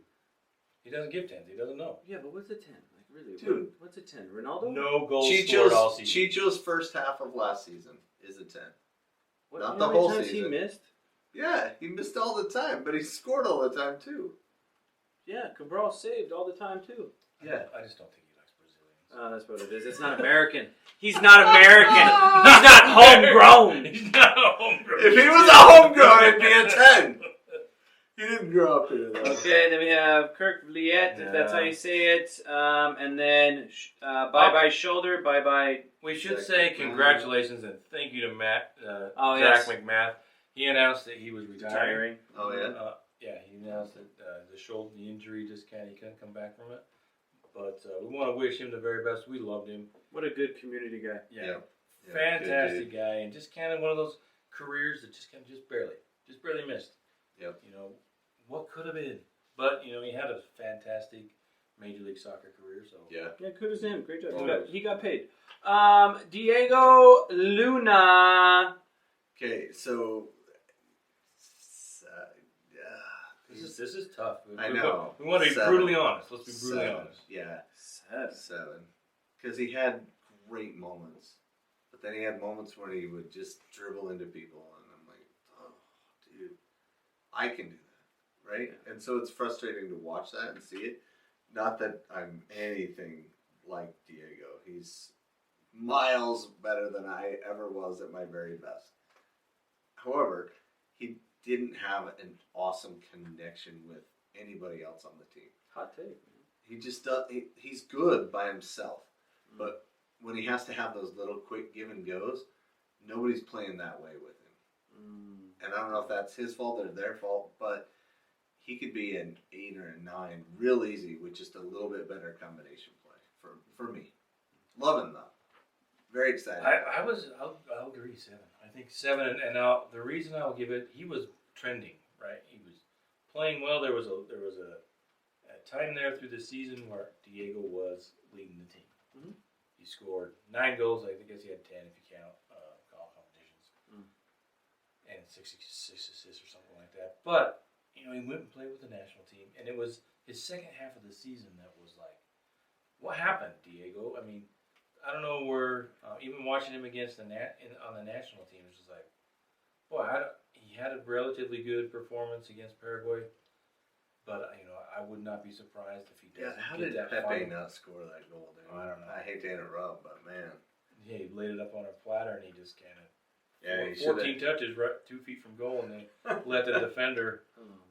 He doesn't give 10s. He doesn't know. Yeah, but what's a 10? Like, really? Dude. What's a 10? Ronaldo? No goals scored all season. Chicho's first half of last season is a 10. What, Not you the know how whole many times season. he missed? Yeah, he missed all the time, but he scored all the time, too. Yeah, Cabral saved all the time, too. Yeah. I just don't think he likes Brazilians. Oh, that's what it is. It's not American. He's not American. He's not homegrown. He's not homegrown. If he was a homegrown, it'd be a 10. He didn't grow up here, though. Okay, then we have Kirk Vliet, if that's how you say it. And then bye-bye shoulder, bye-bye. We should Zach say McMath. congratulations and thank you to Matt, Oh, Zach yes. McMath. He announced that he was retiring. Oh, yeah? Yeah, he announced that the injury he couldn't come back from it. But we want to wish him the very best. We loved him. What a good community guy. Yeah, Yeah, fantastic good guy, and just kind of one of those careers that just barely missed. Yep. You know, what could have been, but you know, he had a fantastic Major League Soccer career. So Yeah. Yeah, kudos to him. Great job. Oh. He got paid. Diego Luna. Okay, so... this is tough. I know. We want to be 7. brutally honest. Let's be brutally 7. honest. Yeah, 7. 7. Because he had great moments. But then he had moments where he would just dribble into people. And I'm like, oh, dude, I can do that. Right? Yeah. And so it's frustrating to watch that and see it. Not that I'm anything like Diego. He's miles better than I ever was at my very best. However, he didn't have an awesome connection with anybody else on the team. Hot take, man. He just does. He's good by himself, but when he has to have those little quick give and goes, nobody's playing that way with him. And I don't know if that's his fault or their fault, but he could be an 8 or a 9 real easy with just a little bit better combination play for me. Loving that. Very excited. I'll agree 7. I think 7, and now the reason I'll give it, he was trending, right? He was playing well. There was a time there through the season where Diego was leading the team. Mm-hmm. He scored 9 goals. I guess he had 10 if you count all competitions, and 6 assists or something like that. But you know, he went and played with the national team, and it was his second half of the season that was like, what happened, Diego? I mean, I don't know where even watching him against on the national team, it's just like, boy, he had a relatively good performance against Paraguay, but you know, I would not be surprised if he doesn't. How get did that Pepe final. not score that goal, dude? I don't know. I hate to interrupt, but man. Yeah, he laid it up on a platter, and he just kind of 14 he touches, right, 2 feet from goal, and they let the defender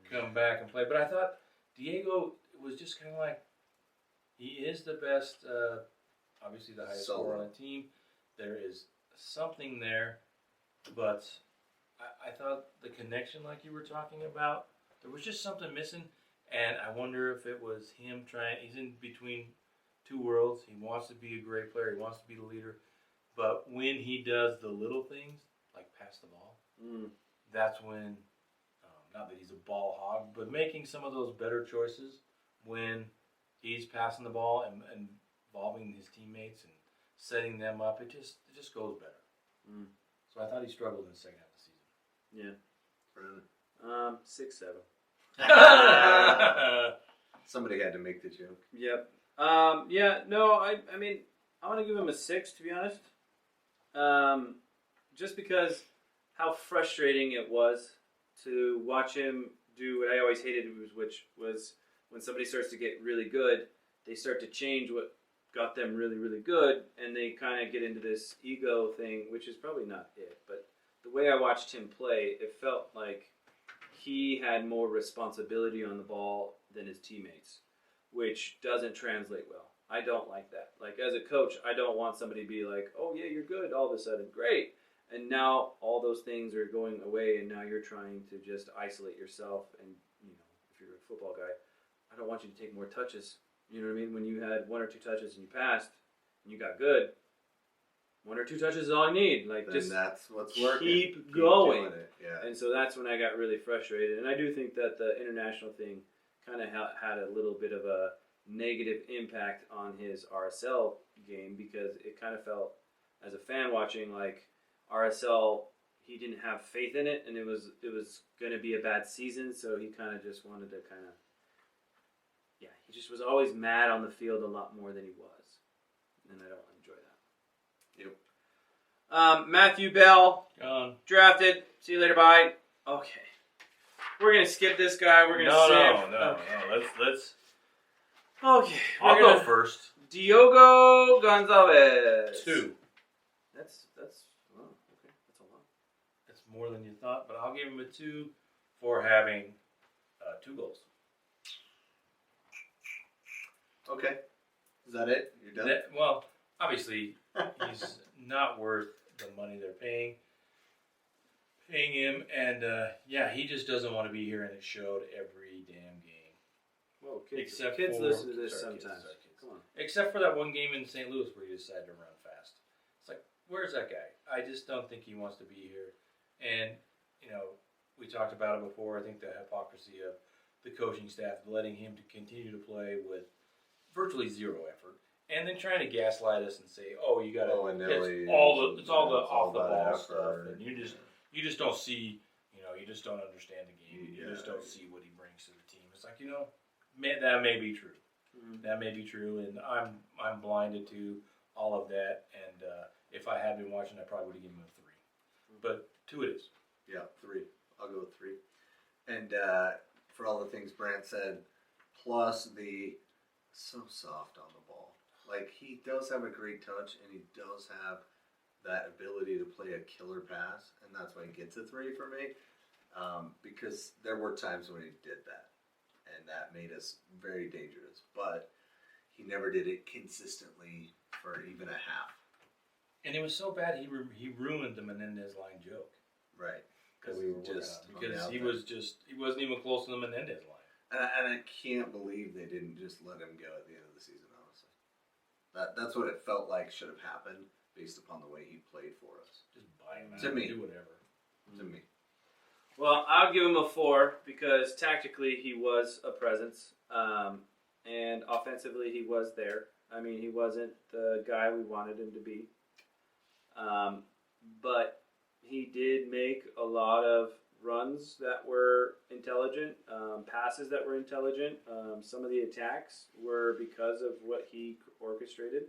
come back and play. But I thought Diego was just kind of like, he is the best, obviously the highest scorer on the team. There is something there, but I thought the connection, like you were talking about, there was just something missing. And I wonder if it was him he's in between two worlds. He wants to be a great player. He wants to be the leader. But when he does the little things, like pass the ball, that's when, not that he's a ball hog, but making some of those better choices when he's passing the ball and involving his teammates and setting them up, it just goes better. So I thought he struggled in the second half of the season. Yeah. 6, 7. Somebody had to make the joke. Yep. Yeah, no, I mean, I want to give him a 6, to be honest. Just because how frustrating it was to watch him do what I always hated, which was when somebody starts to get really good, they start to change what got them really, really good, and they kind of get into this ego thing, which is probably not it. But the way I watched him play, it felt like he had more responsibility on the ball than his teammates, which doesn't translate well. I don't like that. Like, as a coach, I don't want somebody to be like, oh, yeah, you're good, all of a sudden, great. And now all those things are going away, and now you're trying to just isolate yourself. And, you know, if you're a football guy. I don't want you to take more touches. You know what I mean? When you had 1 or 2 touches and you passed, and you got good, 1 or 2 touches is all you need. Like, Then just that's what's working. keep going. Doing it. Yeah. And so that's when I got really frustrated. And I do think that the international thing kind of had a little bit of a negative impact on his RSL game, because it kind of felt, as a fan watching, like RSL, he didn't have faith in it, and it was going to be a bad season, so he kind of just wanted to he just was always mad on the field a lot more than he was, and I don't enjoy that. Yep. Matthew Bell, Gone. drafted. See you later, bye. Okay. We're going to skip this guy. We're going to No. Okay. Let's. Okay. I'll go first. Diogo Gonzalez. 2. That's oh, okay. That's a lot. That's more than you thought, but I'll give him a 2 for having 2 goals. Okay. Is that it? You're done? Well, obviously, he's not worth the money they're paying him, and he just doesn't want to be here, and it showed every damn game. Well, kids Except for- listen to this sorry, sometimes. kids. Come on. Except for that one game in St. Louis where he decided to run fast. It's like, where's that guy? I just don't think he wants to be here. And, we talked about it before. I think the hypocrisy of the coaching staff letting him to continue to play with virtually 0 effort, and then trying to gaslight us and say, "Oh, you got to it's all the off the ball stuff," and you just don't see, you just don't understand the game. You just don't see what he brings to the team. It's like, that may be true. Mm-hmm. That may be true, and I'm blinded to all of that. And if I had been watching, I probably would have given him a 3. But 2 it is. Yeah, 3. I'll go with 3. And for all the things Brandt said, plus the so soft on the ball. Like, he does have a great touch, and he does have that ability to play a killer pass, and that's why he gets a 3 for me. Because there were times when he did that, and that made us very dangerous. But he never did it consistently for even a half. And it was so bad he ruined the Menendez line joke. Right. Because he he wasn't even close to the Menendez line. And I can't believe they didn't just let him go at the end of the season, honestly. That's what it felt like should have happened based upon the way he played for us. Just buy him out. To me. Do whatever. To me. Well, I'll give him a 4 because tactically he was a presence, and offensively he was there. I mean, he wasn't the guy we wanted him to be, but he did make a lot of runs that were intelligent, passes that were intelligent. Some of the attacks were because of what he orchestrated.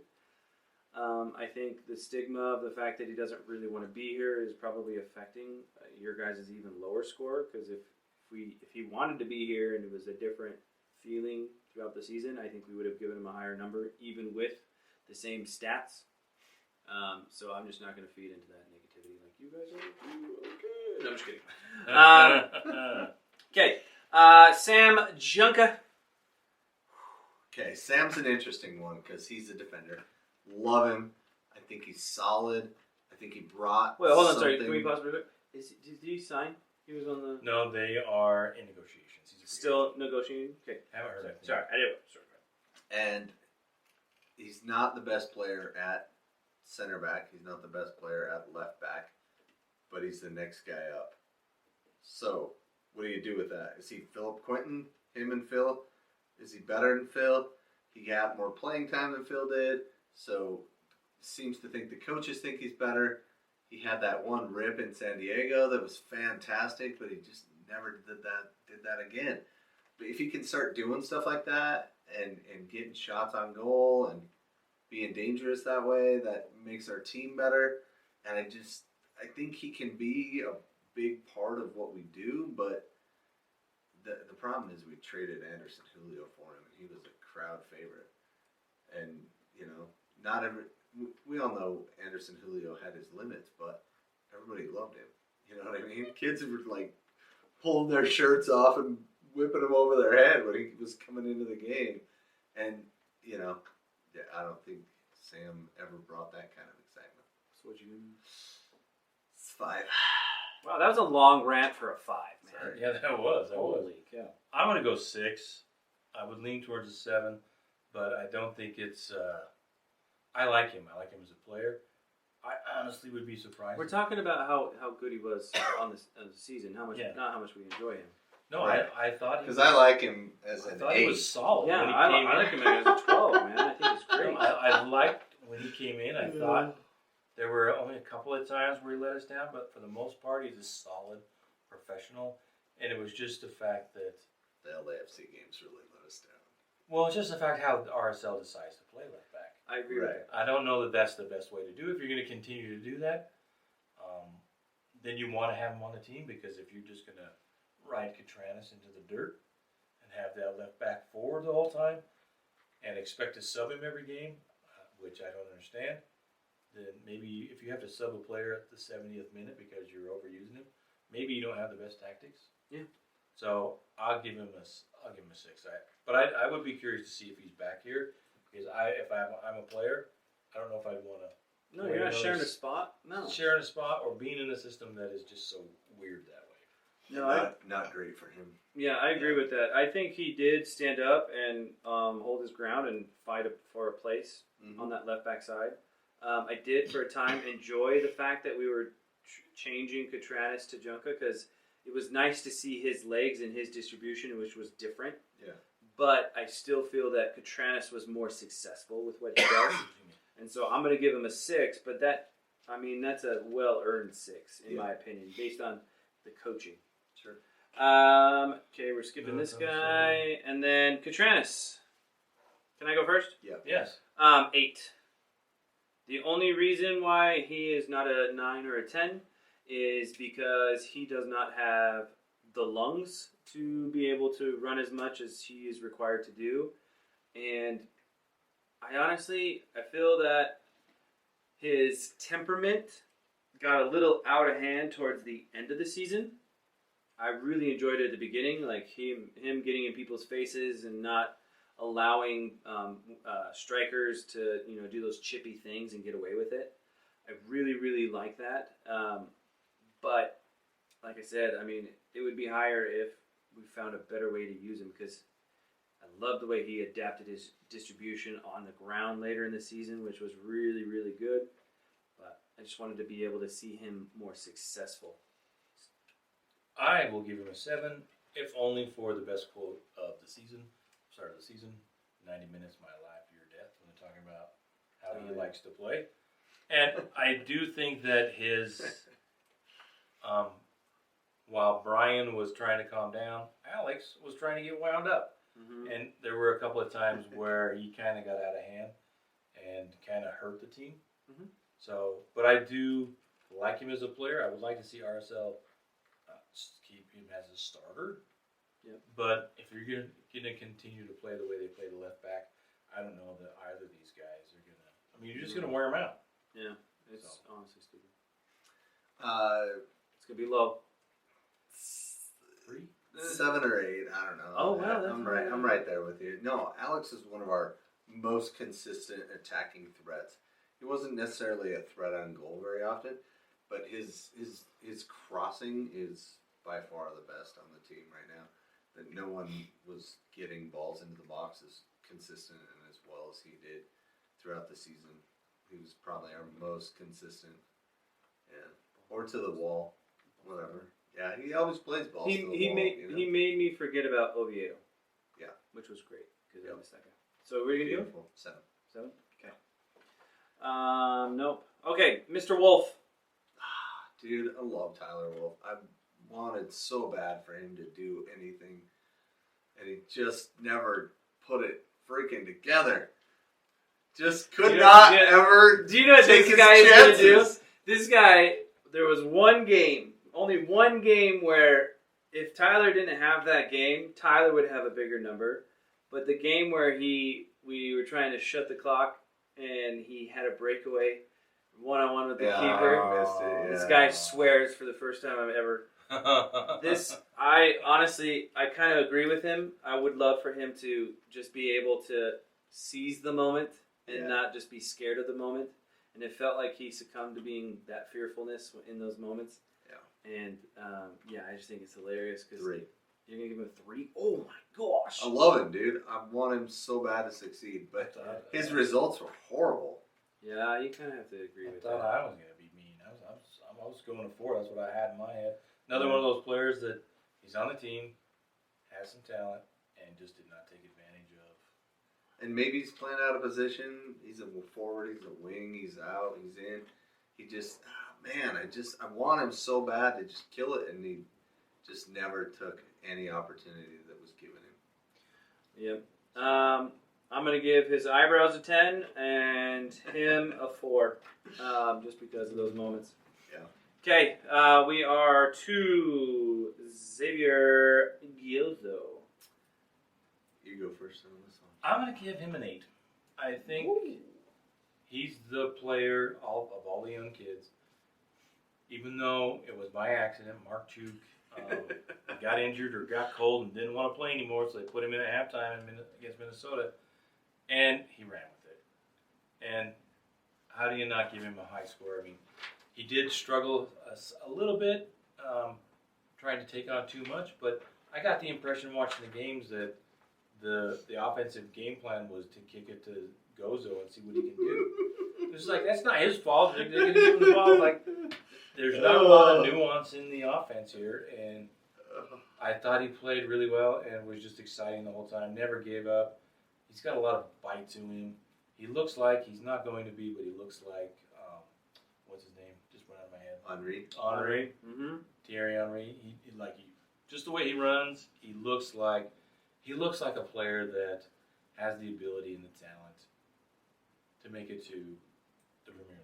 I think the stigma of the fact that he doesn't really want to be here is probably affecting your guys' even lower score, because if he wanted to be here and it was a different feeling throughout the season, I think we would have given him a higher number, even with the same stats. So I'm just not going to feed into that negativity. Like, you guys are okay. No, I'm just kidding. Okay. Sam Junka. Okay, Sam's an interesting one because he's a defender. Love him. I think he's solid. I think he brought. Wait, hold on. something. Sorry, can we pause for a bit? Did he sign? He was on the. No, they are in negotiations. He's a free Still negotiating. Okay. agent. Haven't heard anything. Sorry, I didn't. Sorry. And he's not the best player at center back. He's not the best player at left back. But he's the next guy up. So, what do you do with that? Is he Philip Quinton? Him and Phil? Is he better than Phil? He got more playing time than Phil did. So, seems to think the coaches think he's better. He had that one rip in San Diego that was fantastic, but he just never did that again. But if he can start doing stuff like that and getting shots on goal and being dangerous that way, that makes our team better. And I think he can be a big part of what we do, but the problem is we traded Anderson Julio for him, and he was a crowd favorite. And, we all know Anderson Julio had his limits, but everybody loved him. You know what I mean? Kids were like pulling their shirts off and whipping him over their head when he was coming into the game. And, I don't think Sam ever brought that kind of excitement. So what'd you give him? It's 5. Wow, that was a long rant for a 5, man. hard. Yeah, that was. Holy cow. I'm going to go 6. I would lean towards a 7, but I don't think it's. I like him. I like him as a player. I honestly would be surprised. We're talking about how good he was on the season. How much, not how much we enjoy him. No, Right. I thought he Because was. I like him as I an thought 8. he was solid. Yeah, when he I came in. like him as a 12, man. I think he's great. I liked when he came in. I thought there were only a couple of times where he let us down, but for the most part, he's a solid professional. And it was just the fact that. The LAFC games really let us down. Well, it's just the fact how the RSL decides to play left back. I agree with that. I don't know that that's the best way to do it. If you're going to continue to do that, then you want to have him on the team, because if you're just going to ride Catranis into the dirt and have that left back forward the whole time and expect to sub him every game, which I don't understand, then maybe if you have to sub a player at the 70th minute because you're overusing him, maybe you don't have the best tactics. Yeah. So I'll give him a 6. But I would be curious to see if he's back here, because if I'm a player, I don't know if I'd want to. No, you're not sharing a spot? No. Sharing a spot or being in a system that is just so weird that way. No, Not great for him. Yeah, I agree with that. I think he did stand up and hold his ground and fight for a place on that left back side. I did, for a time, enjoy the fact that we were changing Catranis to Junca, because it was nice to see his legs and his distribution, which was different. Yeah. But I still feel that Catranis was more successful with what he does. And so I'm going to give him a 6, but that's a well-earned 6, in my opinion, based on the coaching. Sure. Okay, we're skipping this guy. And then Catranis. Can I go first? Yeah. Yes. 8. The only reason why he is not a 9 or a 10 is because he does not have the lungs to be able to run as much as he is required to do. And I feel that his temperament got a little out of hand towards the end of the season. I really enjoyed it at the beginning, like him getting in people's faces and not allowing strikers to do those chippy things and get away with it. I really, really like that. But like I said, it would be higher if we found a better way to use him, because I love the way he adapted his distribution on the ground later in the season, which was really, really good. But I just wanted to be able to see him more successful. I will give him a 7, if only for the best quote of the season. Start of the season, 90 minutes, my life, your death, when they're talking about how he likes to play. And I do think that his, while Brian was trying to calm down, Alex was trying to get wound up. Mm-hmm. And there were a couple of times where he kind of got out of hand and kind of hurt the team. Mm-hmm. So, but I do like him as a player. I would like to see RSL keep him as a starter. Yep. But if you're going to continue to play the way they play the left back, I don't know that either of these guys are going to. You're just going to wear them out. Yeah, it's honestly stupid. It's going to be low. 3? 7 or 8, I don't know. Oh wow, I'm right there with you. No, Alex is one of our most consistent attacking threats. He wasn't necessarily a threat on goal very often, but his crossing is by far the best on the team right now. That no one was getting balls into the box as consistent and as well as he did throughout the season. He was probably our most consistent. Yeah, or to the wall, whatever. Yeah, he always plays balls to the wall. He made me forget about Oviedo. Yeah, which was great because I missed that guy. So we're gonna do 7. 7. Okay. Nope. Okay, Mr. Wolf. Dude, I love Tyler Wolf. I wanted so bad for him to do anything, and he just never put it freaking together. Just could not ever. Do you know what this guy is going to do? This guy, there was only one game where if Tyler didn't have that game, Tyler would have a bigger number. But the game where we were trying to shut the clock and he had a breakaway one-on-one with the keeper. I missed it, This guy swears for the first time I've ever. I kind of agree with him. I would love for him to just be able to seize the moment and not just be scared of the moment. And it felt like he succumbed to being that fearfulness in those moments. And I just think it's hilarious because 3. you're gonna give him a 3. Oh my gosh! I love him, dude. I want him so bad to succeed, but his results were horrible. Yeah, you kind of have to agree with thought that. I was gonna be mean. I was going to 4. That's what I had in my head. Another one of those players that he's on the team, has some talent, and just did not take advantage of. And maybe he's playing out of position. He's a forward. He's a wing. He's out. He's in. He just, I want him so bad to just kill it, and he just never took any opportunity that was given him. Yep. I'm going to give his eyebrows a 10 and him a 4 just because of those moments. Yeah. Okay, we are to Xavier Gilzo. You go first on this one. I'm going to give him an 8. I think he's the player of all the young kids. Even though it was by accident, Mark Chuk got injured or got cold and didn't want to play anymore, so they put him in at halftime against Minnesota, and he ran with it. And how do you not give him a high score? I mean, he did struggle a little bit trying to take on too much, but I got the impression watching the games that the offensive game plan was to kick it to Gozo and see what he can do. It's like, that's not his fault. They're going to give him the ball. Like, there's not a lot of nuance in the offense here, and I thought he played really well and was just exciting the whole time. Never gave up. He's got a lot of bite to him. He looks like he's not going to be, but he looks like what's his name? Just went out of my head. Henry. Mm-hmm. Thierry Henry. Just the way he runs, he looks like a player that has the ability and the talent to make it to the Premier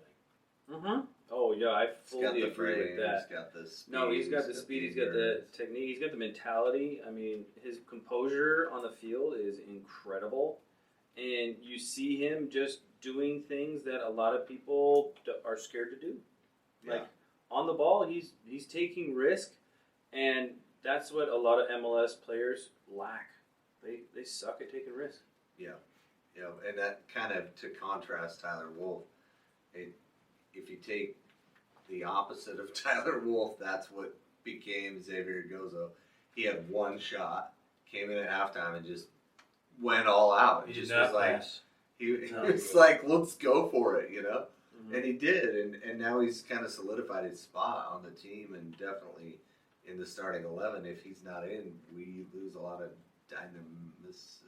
League. Mm-hmm. Oh, yeah, I fully agree with that. He's got the speed. No, he's got the speed, he's got the technique, he's got the mentality. I mean, his composure on the field is incredible. And you see him just doing things that a lot of people are scared to do. Like, on the ball, he's taking risk, and that's what a lot of MLS players lack. They suck at taking risks. Yeah. Yeah, and that kind of, to contrast Tyler Wolff, if you take the opposite of Tyler Wolff, that's what became Xavier Gozo. He had one shot, came in at halftime, and just went all out. He just did not was like, pass. he was like, let's go for it, you know? Mm-hmm. And he did, and now he's kind of solidified his spot on the team, and definitely in the starting 11. If he's not in, we lose a lot of dynamicity.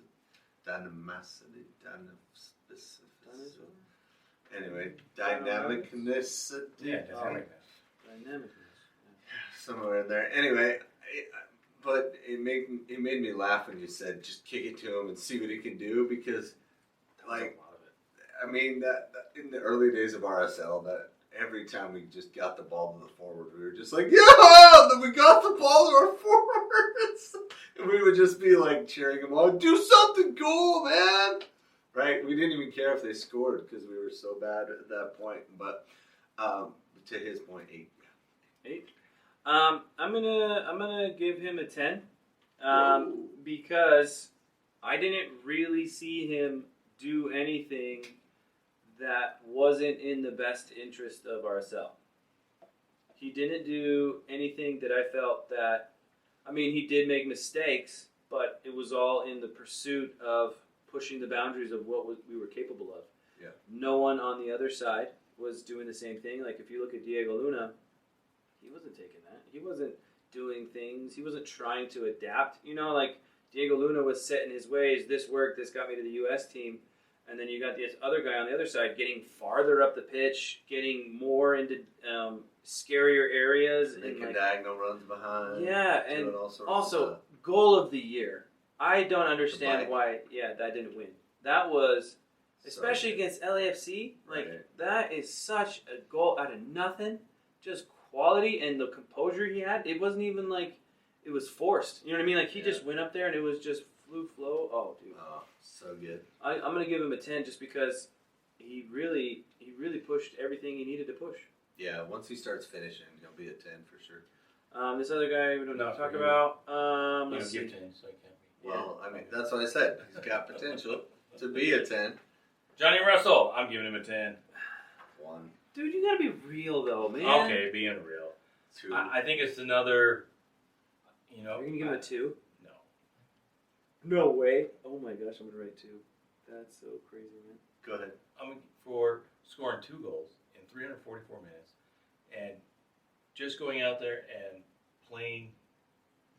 Anyway, dynamicness. Yeah, dynamicness. Somewhere in there. Anyway, but it made me laugh when you said just kick it to him and see what he can do, because, like, I mean, that in the early days of RSL, that every time we just got the ball to the forward, we were just like, yeah, then we got the ball to our forwards, and we would just be like cheering them on, do something cool, man. Right? We didn't even care if they scored because we were so bad at that point. But to his point, 8. 8. I'm gonna give him a 10 because I didn't really see him do anything that wasn't in the best interest of RSL. He didn't do anything that I felt that, I mean, he did make mistakes, but it was all in the pursuit of pushing the boundaries of what we were capable of. Yeah. No one on the other side was doing the same thing. Like, if you look at Diego Luna, he wasn't taking that. He wasn't doing things. He wasn't trying to adapt. You know, like, Diego Luna was set in his ways. This worked. This got me to the U.S. team. And then you got this other guy on the other side getting farther up the pitch, getting more into scarier areas. Making diagonal runs behind. Yeah, and also, goal of the year. I don't understand why, that didn't win. That was, especially against LAFC, that is such a goal out of nothing. Just quality and the composure he had. It wasn't even like it was forced. You know what I mean? Like, he just went up there and it was just flow. Oh, dude. Oh, so good. I'm going to give him a 10 just because he really pushed everything he needed to push. Yeah, once he starts finishing, he'll be a 10 for sure. This other guy we don't need to talk about. Let's give 10, so I can't be. Well, I mean, that's what I said. He's got potential to be a 10. Johnny Russell, I'm giving him a 10. 1. Dude, you gotta be real though, man. Okay, being real. 2. I think it's another. You know, You're gonna give him a 2? No. No way. Oh my gosh, I'm gonna write 2. That's so crazy, man. Go ahead. For scoring 2 goals in 344 minutes, and just going out there and playing,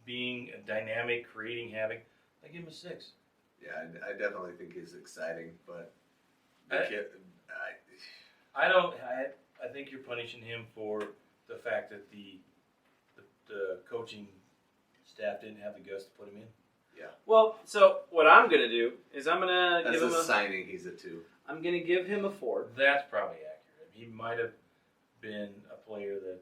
being a dynamic, creating havoc, I give him a 6. Yeah, I definitely think he's exciting, but I think you're punishing him for the fact that the coaching staff didn't have the guts to put him in. Yeah. Well, so what I'm gonna do is I'm gonna As give him a signing, he's a 2. I'm gonna give him a 4. That's probably accurate. He might have been a player that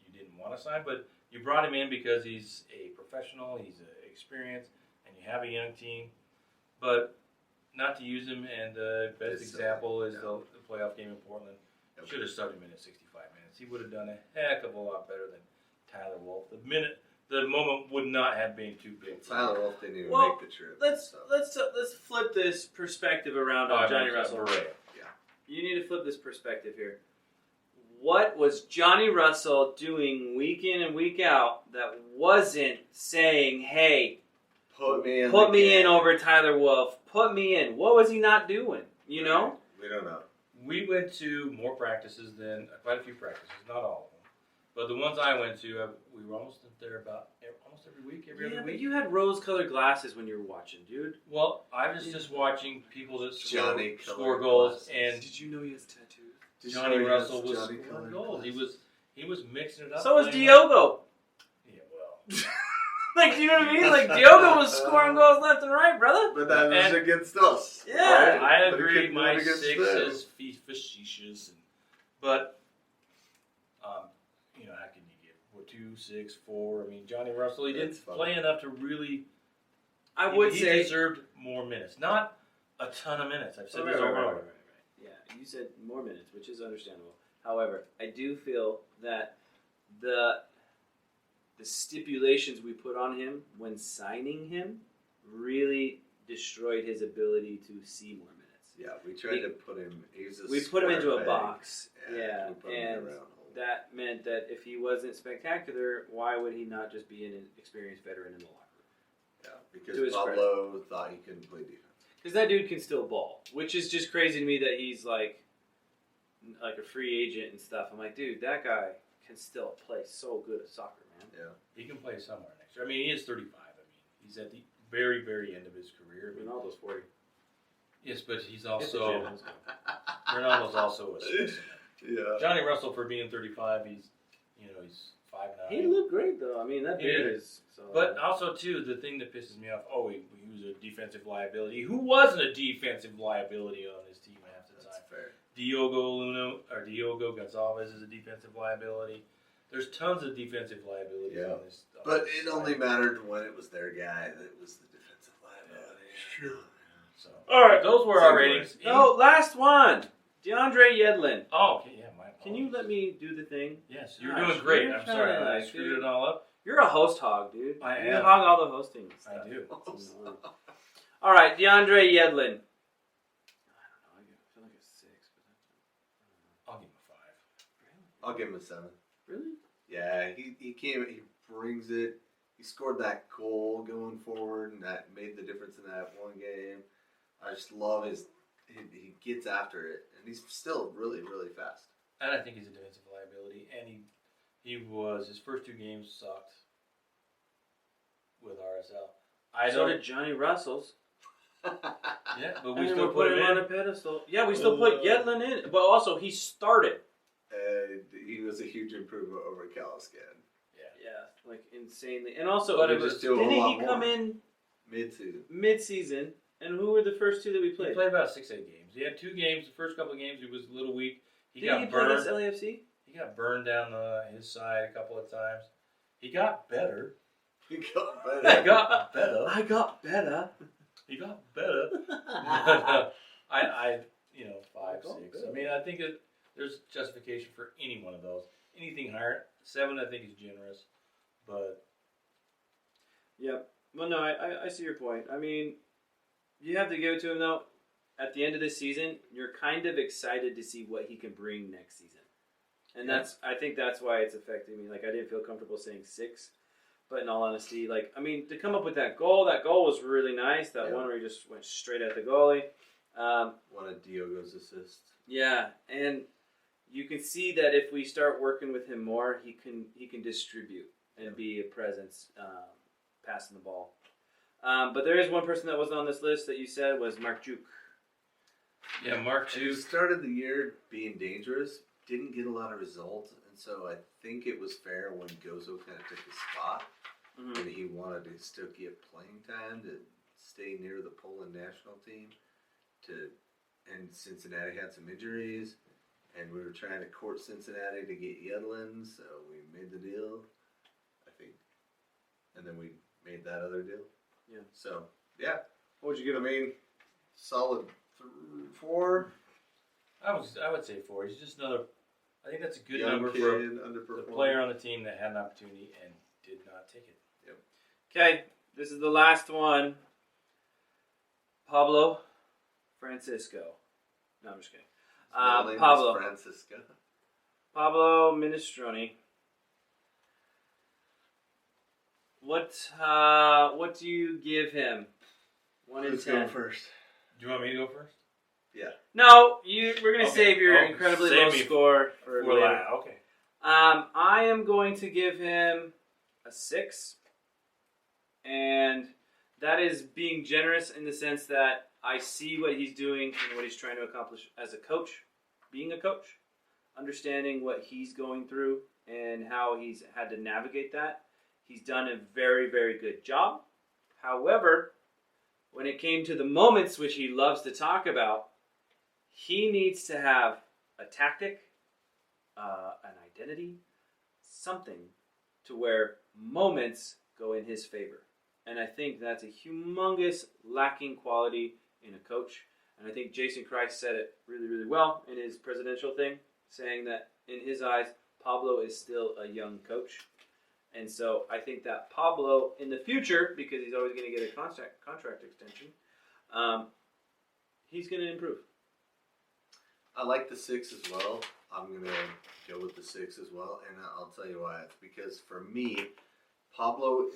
you didn't want to sign, but you brought him in because he's a professional, he's experienced, and you have a young team. But not to use him, and the best example is the playoff game in Portland. Yep. Should have started him in at 65 minutes. He would have done a heck of a lot better than Tyler Wolff. The moment would not have been too big. Tyler Wolff didn't even Well, make the trip. Let's flip this perspective around on Johnny Russell. Yeah. You need to flip this perspective here. What was Johnny Russell doing week in and week out that wasn't saying, "Hey, put me in over Tyler Wolff. Put me in." What was he not doing? You know? We don't know. We went to more practices than quite a few practices, not all of them, but the ones I went to, we were almost there about almost every week, every other But week. you had rose-colored glasses when you were watching, dude. Well, I was just watching people that Johnny score goals, glasses. and Did you know he has tattoos? Johnny Russell was Johnny scoring colored goals. glasses. He was mixing it up. So was playing Diogo. Yeah, well, Like, you know what I mean? Like, Diogo was scoring goals left and right, brother. But that was And- against us. Yeah. right? I But he agree. couldn't do My it against 6 them. is facetious, but you know, how can you get 2, 6, 4? I mean, Johnny Russell, he That's didn't fine. play enough to really. I would he say... deserved more minutes, not a ton of minutes. I've said Right, this right, over and right, over. right. Yeah, you said more minutes, which is understandable. However, I do feel that the stipulations we put on him when signing him really destroyed his ability to see more minutes. Yeah, we tried to put him. We put him into a peg, box, and yeah, we put him in a and round hole. that meant that if he wasn't spectacular, why would he not just be an experienced veteran in the locker room? Yeah, to because his Pablo thought he couldn't play defense. Because that dude can still ball, which is just crazy to me that he's like a free agent and stuff. I'm like, dude, that guy can still play so good at soccer, man. Yeah, He can play somewhere next year. I mean, he is 35. I mean, he's at the very, very end of his career. I mean, Ronaldo's 40. yes, but he's Get the also gym, let's go. Ronaldo's also a specimen. yeah. Johnny Russell, for being 35, he's 5'9". He looked great though. I mean, that He beard did. is. So, But also, too, the thing that pisses me off, he was a defensive liability. Who wasn't a defensive liability on his team half the That's time? fair. Diogo Gonzalez is a defensive liability. There's tons of defensive liabilities Yeah. on this. on But this it only side. mattered when it was their guy that was the defensive liability. Sure. So, All right. those were our Anyway. ratings. no, last one. DeAndre Yedlin. Oh, okay, yeah, my apologies. Can you let me do the thing? Yes, you're Gosh, doing great. you're I'm sorry, trying to, I screwed dude. it all up. You're a host hog, dude. I You am. hog all the hosting stuff. I do. All right, DeAndre Yedlin. I don't know. I feel like a 6, but I'll give him a 5. I'll give him a 7. really? Yeah, he came. He brings it. He scored that goal going forward, and that made the difference in that one game. I just love his. He gets after it, and he's still really, really fast. And I think he's a defensive liability. And he was, his first 2 games sucked with RSL. So did Johnny Russell's. Yeah, but we And still we're put putting him him on in. a pedestal. Yeah, we still put Yedlin in, but also he started. He was a huge improvement over Caliscan. Yeah, like insanely. And also, But it was still a whole didn't lot he more. come in Mid-season. mid-season? And who were the first 2 that we He played? played about 6, 8 games. He had 2 games. The first couple of games, he was a little weak. He Didn't he got play burned. against LAFC? He got burned down his side a couple of times. He got better. He got better. He got better. I got better. He got better. I 5, 6. I mean, I think that there's justification for any one of those. Anything higher, 7, I think is generous. But Yep. Well, no, I see your point. I mean, you have to give it to him, though. At the end of this season, you're kind of excited to see what he can bring next season. And I think that's why it's affecting me. Like, I didn't feel comfortable saying 6. But in all honesty, to come up with that goal was really nice. That one where he just went straight at the goalie. One of Diogo's assists. Yeah, and you can see that if we start working with him more, he can distribute and be a presence, passing the ball. But there is one person that wasn't on this list that you said was Mark Juke. Yeah, Mark Juke started the year being dangerous, didn't get a lot of results, and so I think it was fair when Gozo kind of took his spot, and he wanted to still get playing time to stay near the Poland national team. And Cincinnati had some injuries, and we were trying to court Cincinnati to get Yedlin, so we made the deal, I think, and then we made that other deal. Yeah. So yeah, What would you give him? I mean, solid 4. I would say 4. He's just another. I think that's a good Young number kid, for the player on the team that had an opportunity and did not take it. Yep. Okay, this is the last one. Pablo Francisco. No, I'm just kidding. Pablo Francisco. Pablo Minestrone. What do you give him? 1 in 10. Who's going first? Do you want me to go first? Yeah. No, we're gonna save your incredibly save low me score for later. Okay. I am going to give him a 6, and that is being generous in the sense that I see what he's doing and what he's trying to accomplish as a coach, being a coach, understanding what he's going through and how he's had to navigate that. He's done a very, very good job. However, when it came to the moments which he loves to talk about, he needs to have a tactic, an identity, something to where moments go in his favor. And I think that's a humongous lacking quality in a coach. And I think Jason Christ said it really, really well in his presidential thing, saying that in his eyes, Pablo is still a young coach. And so I think that Pablo, in the future, because he's always going to get a contract extension, he's going to improve. I like the 6 as well. I'm going to go with the 6 as well, and I'll tell you why. It's because for me, Pablo,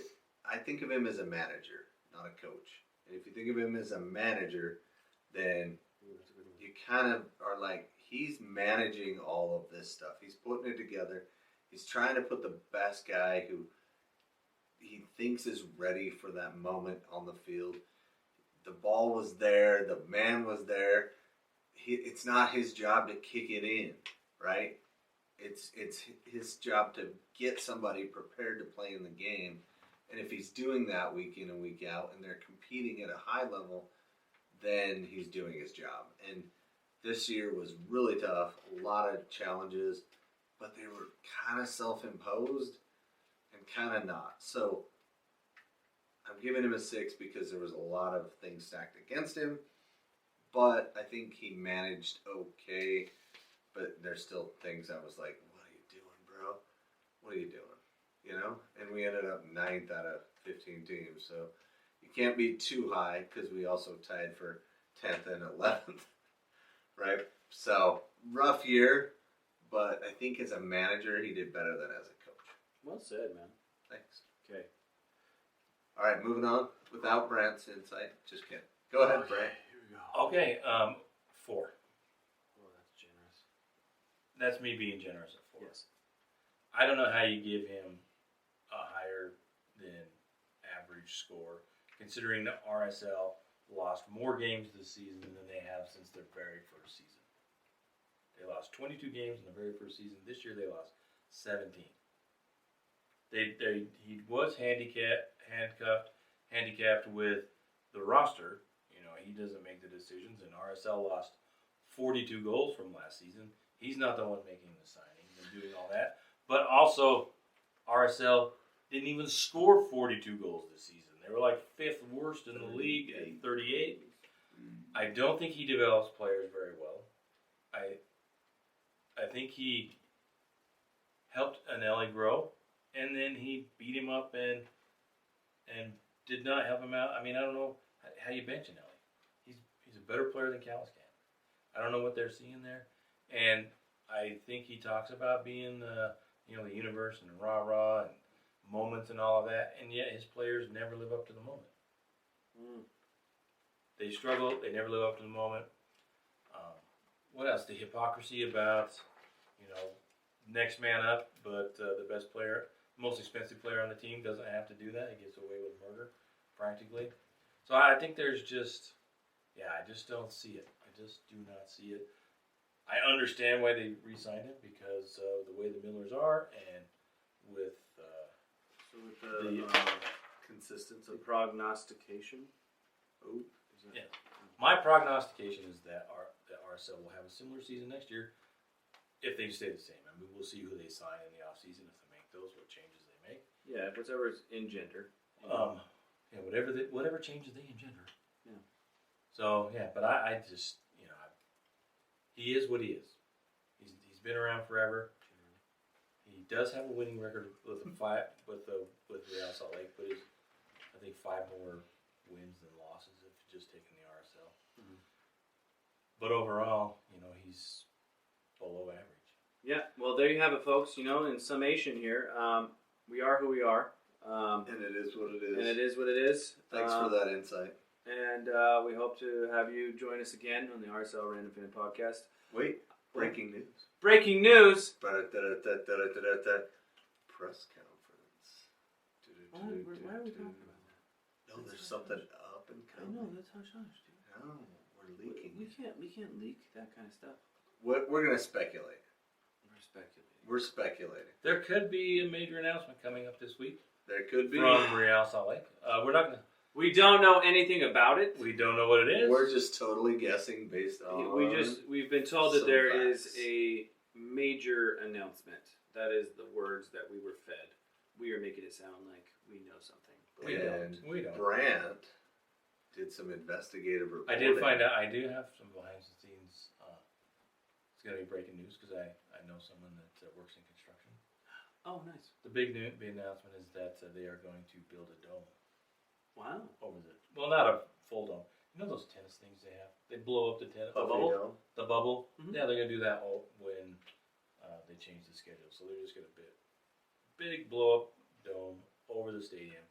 I think of him as a manager, not a coach. And if you think of him as a manager, then you kind of are like, he's managing all of this stuff. He's putting it together. He's trying to put the best guy who he thinks is ready for that moment on the field. The ball was there. The man was there. It's not his job to kick it in, right? It's his job to get somebody prepared to play in the game. And if he's doing that week in and week out and they're competing at a high level, then he's doing his job. And this year was really tough, a lot of challenges, but they were kind of self-imposed and kind of not. So I'm giving him a 6 because there was a lot of things stacked against him, but I think he managed okay. But there's still things I was like, what are you doing, bro? What are you doing? You know? And we ended up 9th out of 15 teams. So you can't be too high because we also tied for 10th and 11th. Right? So rough year, but I think as a manager, he did better than as a coach. Well said, man. Thanks. Okay. All right, moving on. Without Brandt's insight. Just kidding. Go ahead, Okay, Brandt. here we go. Okay, 4. Oh, that's generous. That's me being generous at 4. Yes. I don't know how you give him a higher than average score, considering the RSL lost more games this season than they have since their very first season. They lost 22 games in the very first season. This year they lost 17. He was handicapped with the roster. You know, he doesn't make the decisions, and RSL lost 42 goals from last season. He's not the one making the signings and doing all that. But also, RSL didn't even score 42 goals this season. They were like 5th worst in the league at 38. I don't think he develops players very well. I think he helped Anelli grow, and then he beat him up and did not help him out. I mean, I don't know how you bench Anelli. He's a better player than Caliscan. I don't know what they're seeing there. And I think he talks about being the universe and rah-rah and moments and all of that, and yet his players never live up to the moment. They struggle. They never live up to the moment. What else? The hypocrisy about, next man up, but the best player, most expensive player on the team doesn't have to do that. He gets away with murder, practically. So I think there's just, I just don't see it. I just do not see it. I understand why they re-signed him because of the way the Millers are, and with the consistency. the prognostication. Oh, Yeah. My prognostication is that RSL will have a similar season next year if they stay the same. I mean, we'll see who they sign in the offseason, if they make those, what changes they make. Yeah, whatever's engender. Whatever changes they engender. Yeah. So, but I just, he is what he is. He's been around forever. He does have a winning record with Real Salt Lake, but he's, I think, 5 more wins than losses if just taking the RSL. Mm-hmm. But overall, he's below average. Yeah, well, there you have it, folks. In summation here, we are who we are. And it is what it is. And it is what it is. Thanks for that insight. And we hope to have you join us again on the RSL Random Fan Podcast. Wait, breaking news. Breaking news! Press conference. Why are we talking about that? No, there's something up and I coming. know, that's hush hush, dude. No, we're leaking. We can't leak that kind of stuff. We're going to speculate. We're speculating. We're speculating. There could be a major announcement coming up this week There could be. from Real Salt Lake. We're not going to. We don't know anything about it. We don't know what it is. We're just totally guessing based on. We've been told that some there facts. is a major announcement. That is the words that we were fed. We are making it sound like we know something. But We don't. Brandt did some investigative reporting. I did find out. I do have some behind the scenes. It's going to be breaking news because I know someone that works in construction. Oh, nice. The big announcement is that they are going to build a dome. Wow. Not a full dome. You know those tennis things they have? They blow up the tennis. The Puffy bubble? dome. The bubble? Mhm. Yeah, they're going to do that when they change the schedule. So they're just going to big blow up dome over the stadium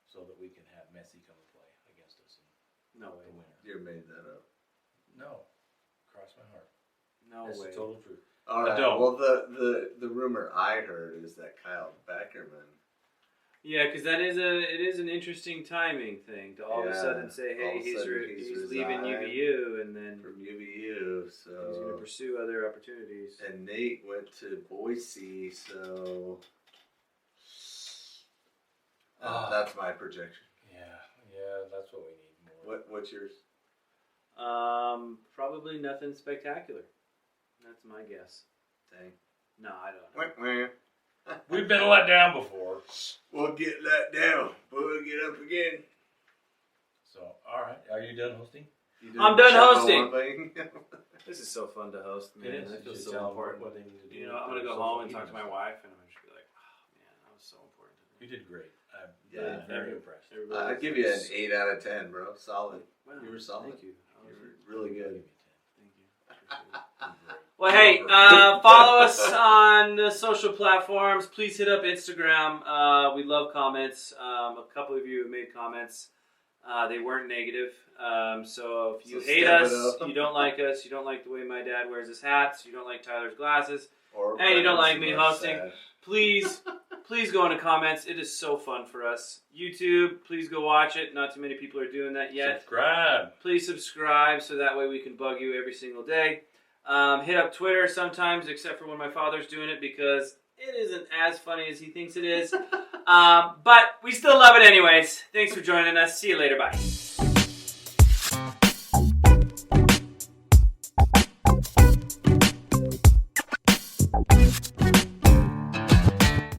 so that we can have Messi come and play against us in No the way. winter. You made that up. No. Cross my heart. No That's way. the total truth. All right. dome. Well, the rumor I heard is that Kyle Beckerman. Yeah, because it is an interesting timing thing to all of a sudden say, all hey, of a he's sudden leaving resigned UVU, and then From UVU, he's going to so pursue other opportunities. and Nate went to Boise, so that's my projection. Yeah, that's what we need more. What's yours? Probably nothing spectacular. That's my guess. Dang. No, I don't know. Wah, wah. We've been let down before. We'll get let down, but we'll get up again. So, all right. Are you done hosting? You I'm didn't done check on hosting. one thing? This is so fun to host, man. It is. I You feel should so tell them important. what they need to do. I'm going to go home and talk to my wife, and I'm just be like, oh, man, that was so important to me. You did great. I'm Yeah, very impressed. I'd give you an 8 out of 10, bro. Solid. Wow, You were solid. Thank you. You were really good. Thank you. Appreciate it. Great. Well, hey, follow us on the social platforms. Please hit up Instagram. We love comments. A couple of you have made comments. They weren't negative. So if you hate step us, it up. you don't like us, you don't like the way my dad wears his hats, you don't like Tyler's glasses, Or Hey, you don't like Brennan's me hosting? mustache. please go into comments. It is so fun for us. YouTube, please go watch it. Not too many people are doing that yet. Subscribe. Please subscribe so that way we can bug you every single day. Hit up Twitter sometimes, except for when my father's doing it because it isn't as funny as he thinks it is. But we still love it anyways. Thanks for joining us. See you later. Bye.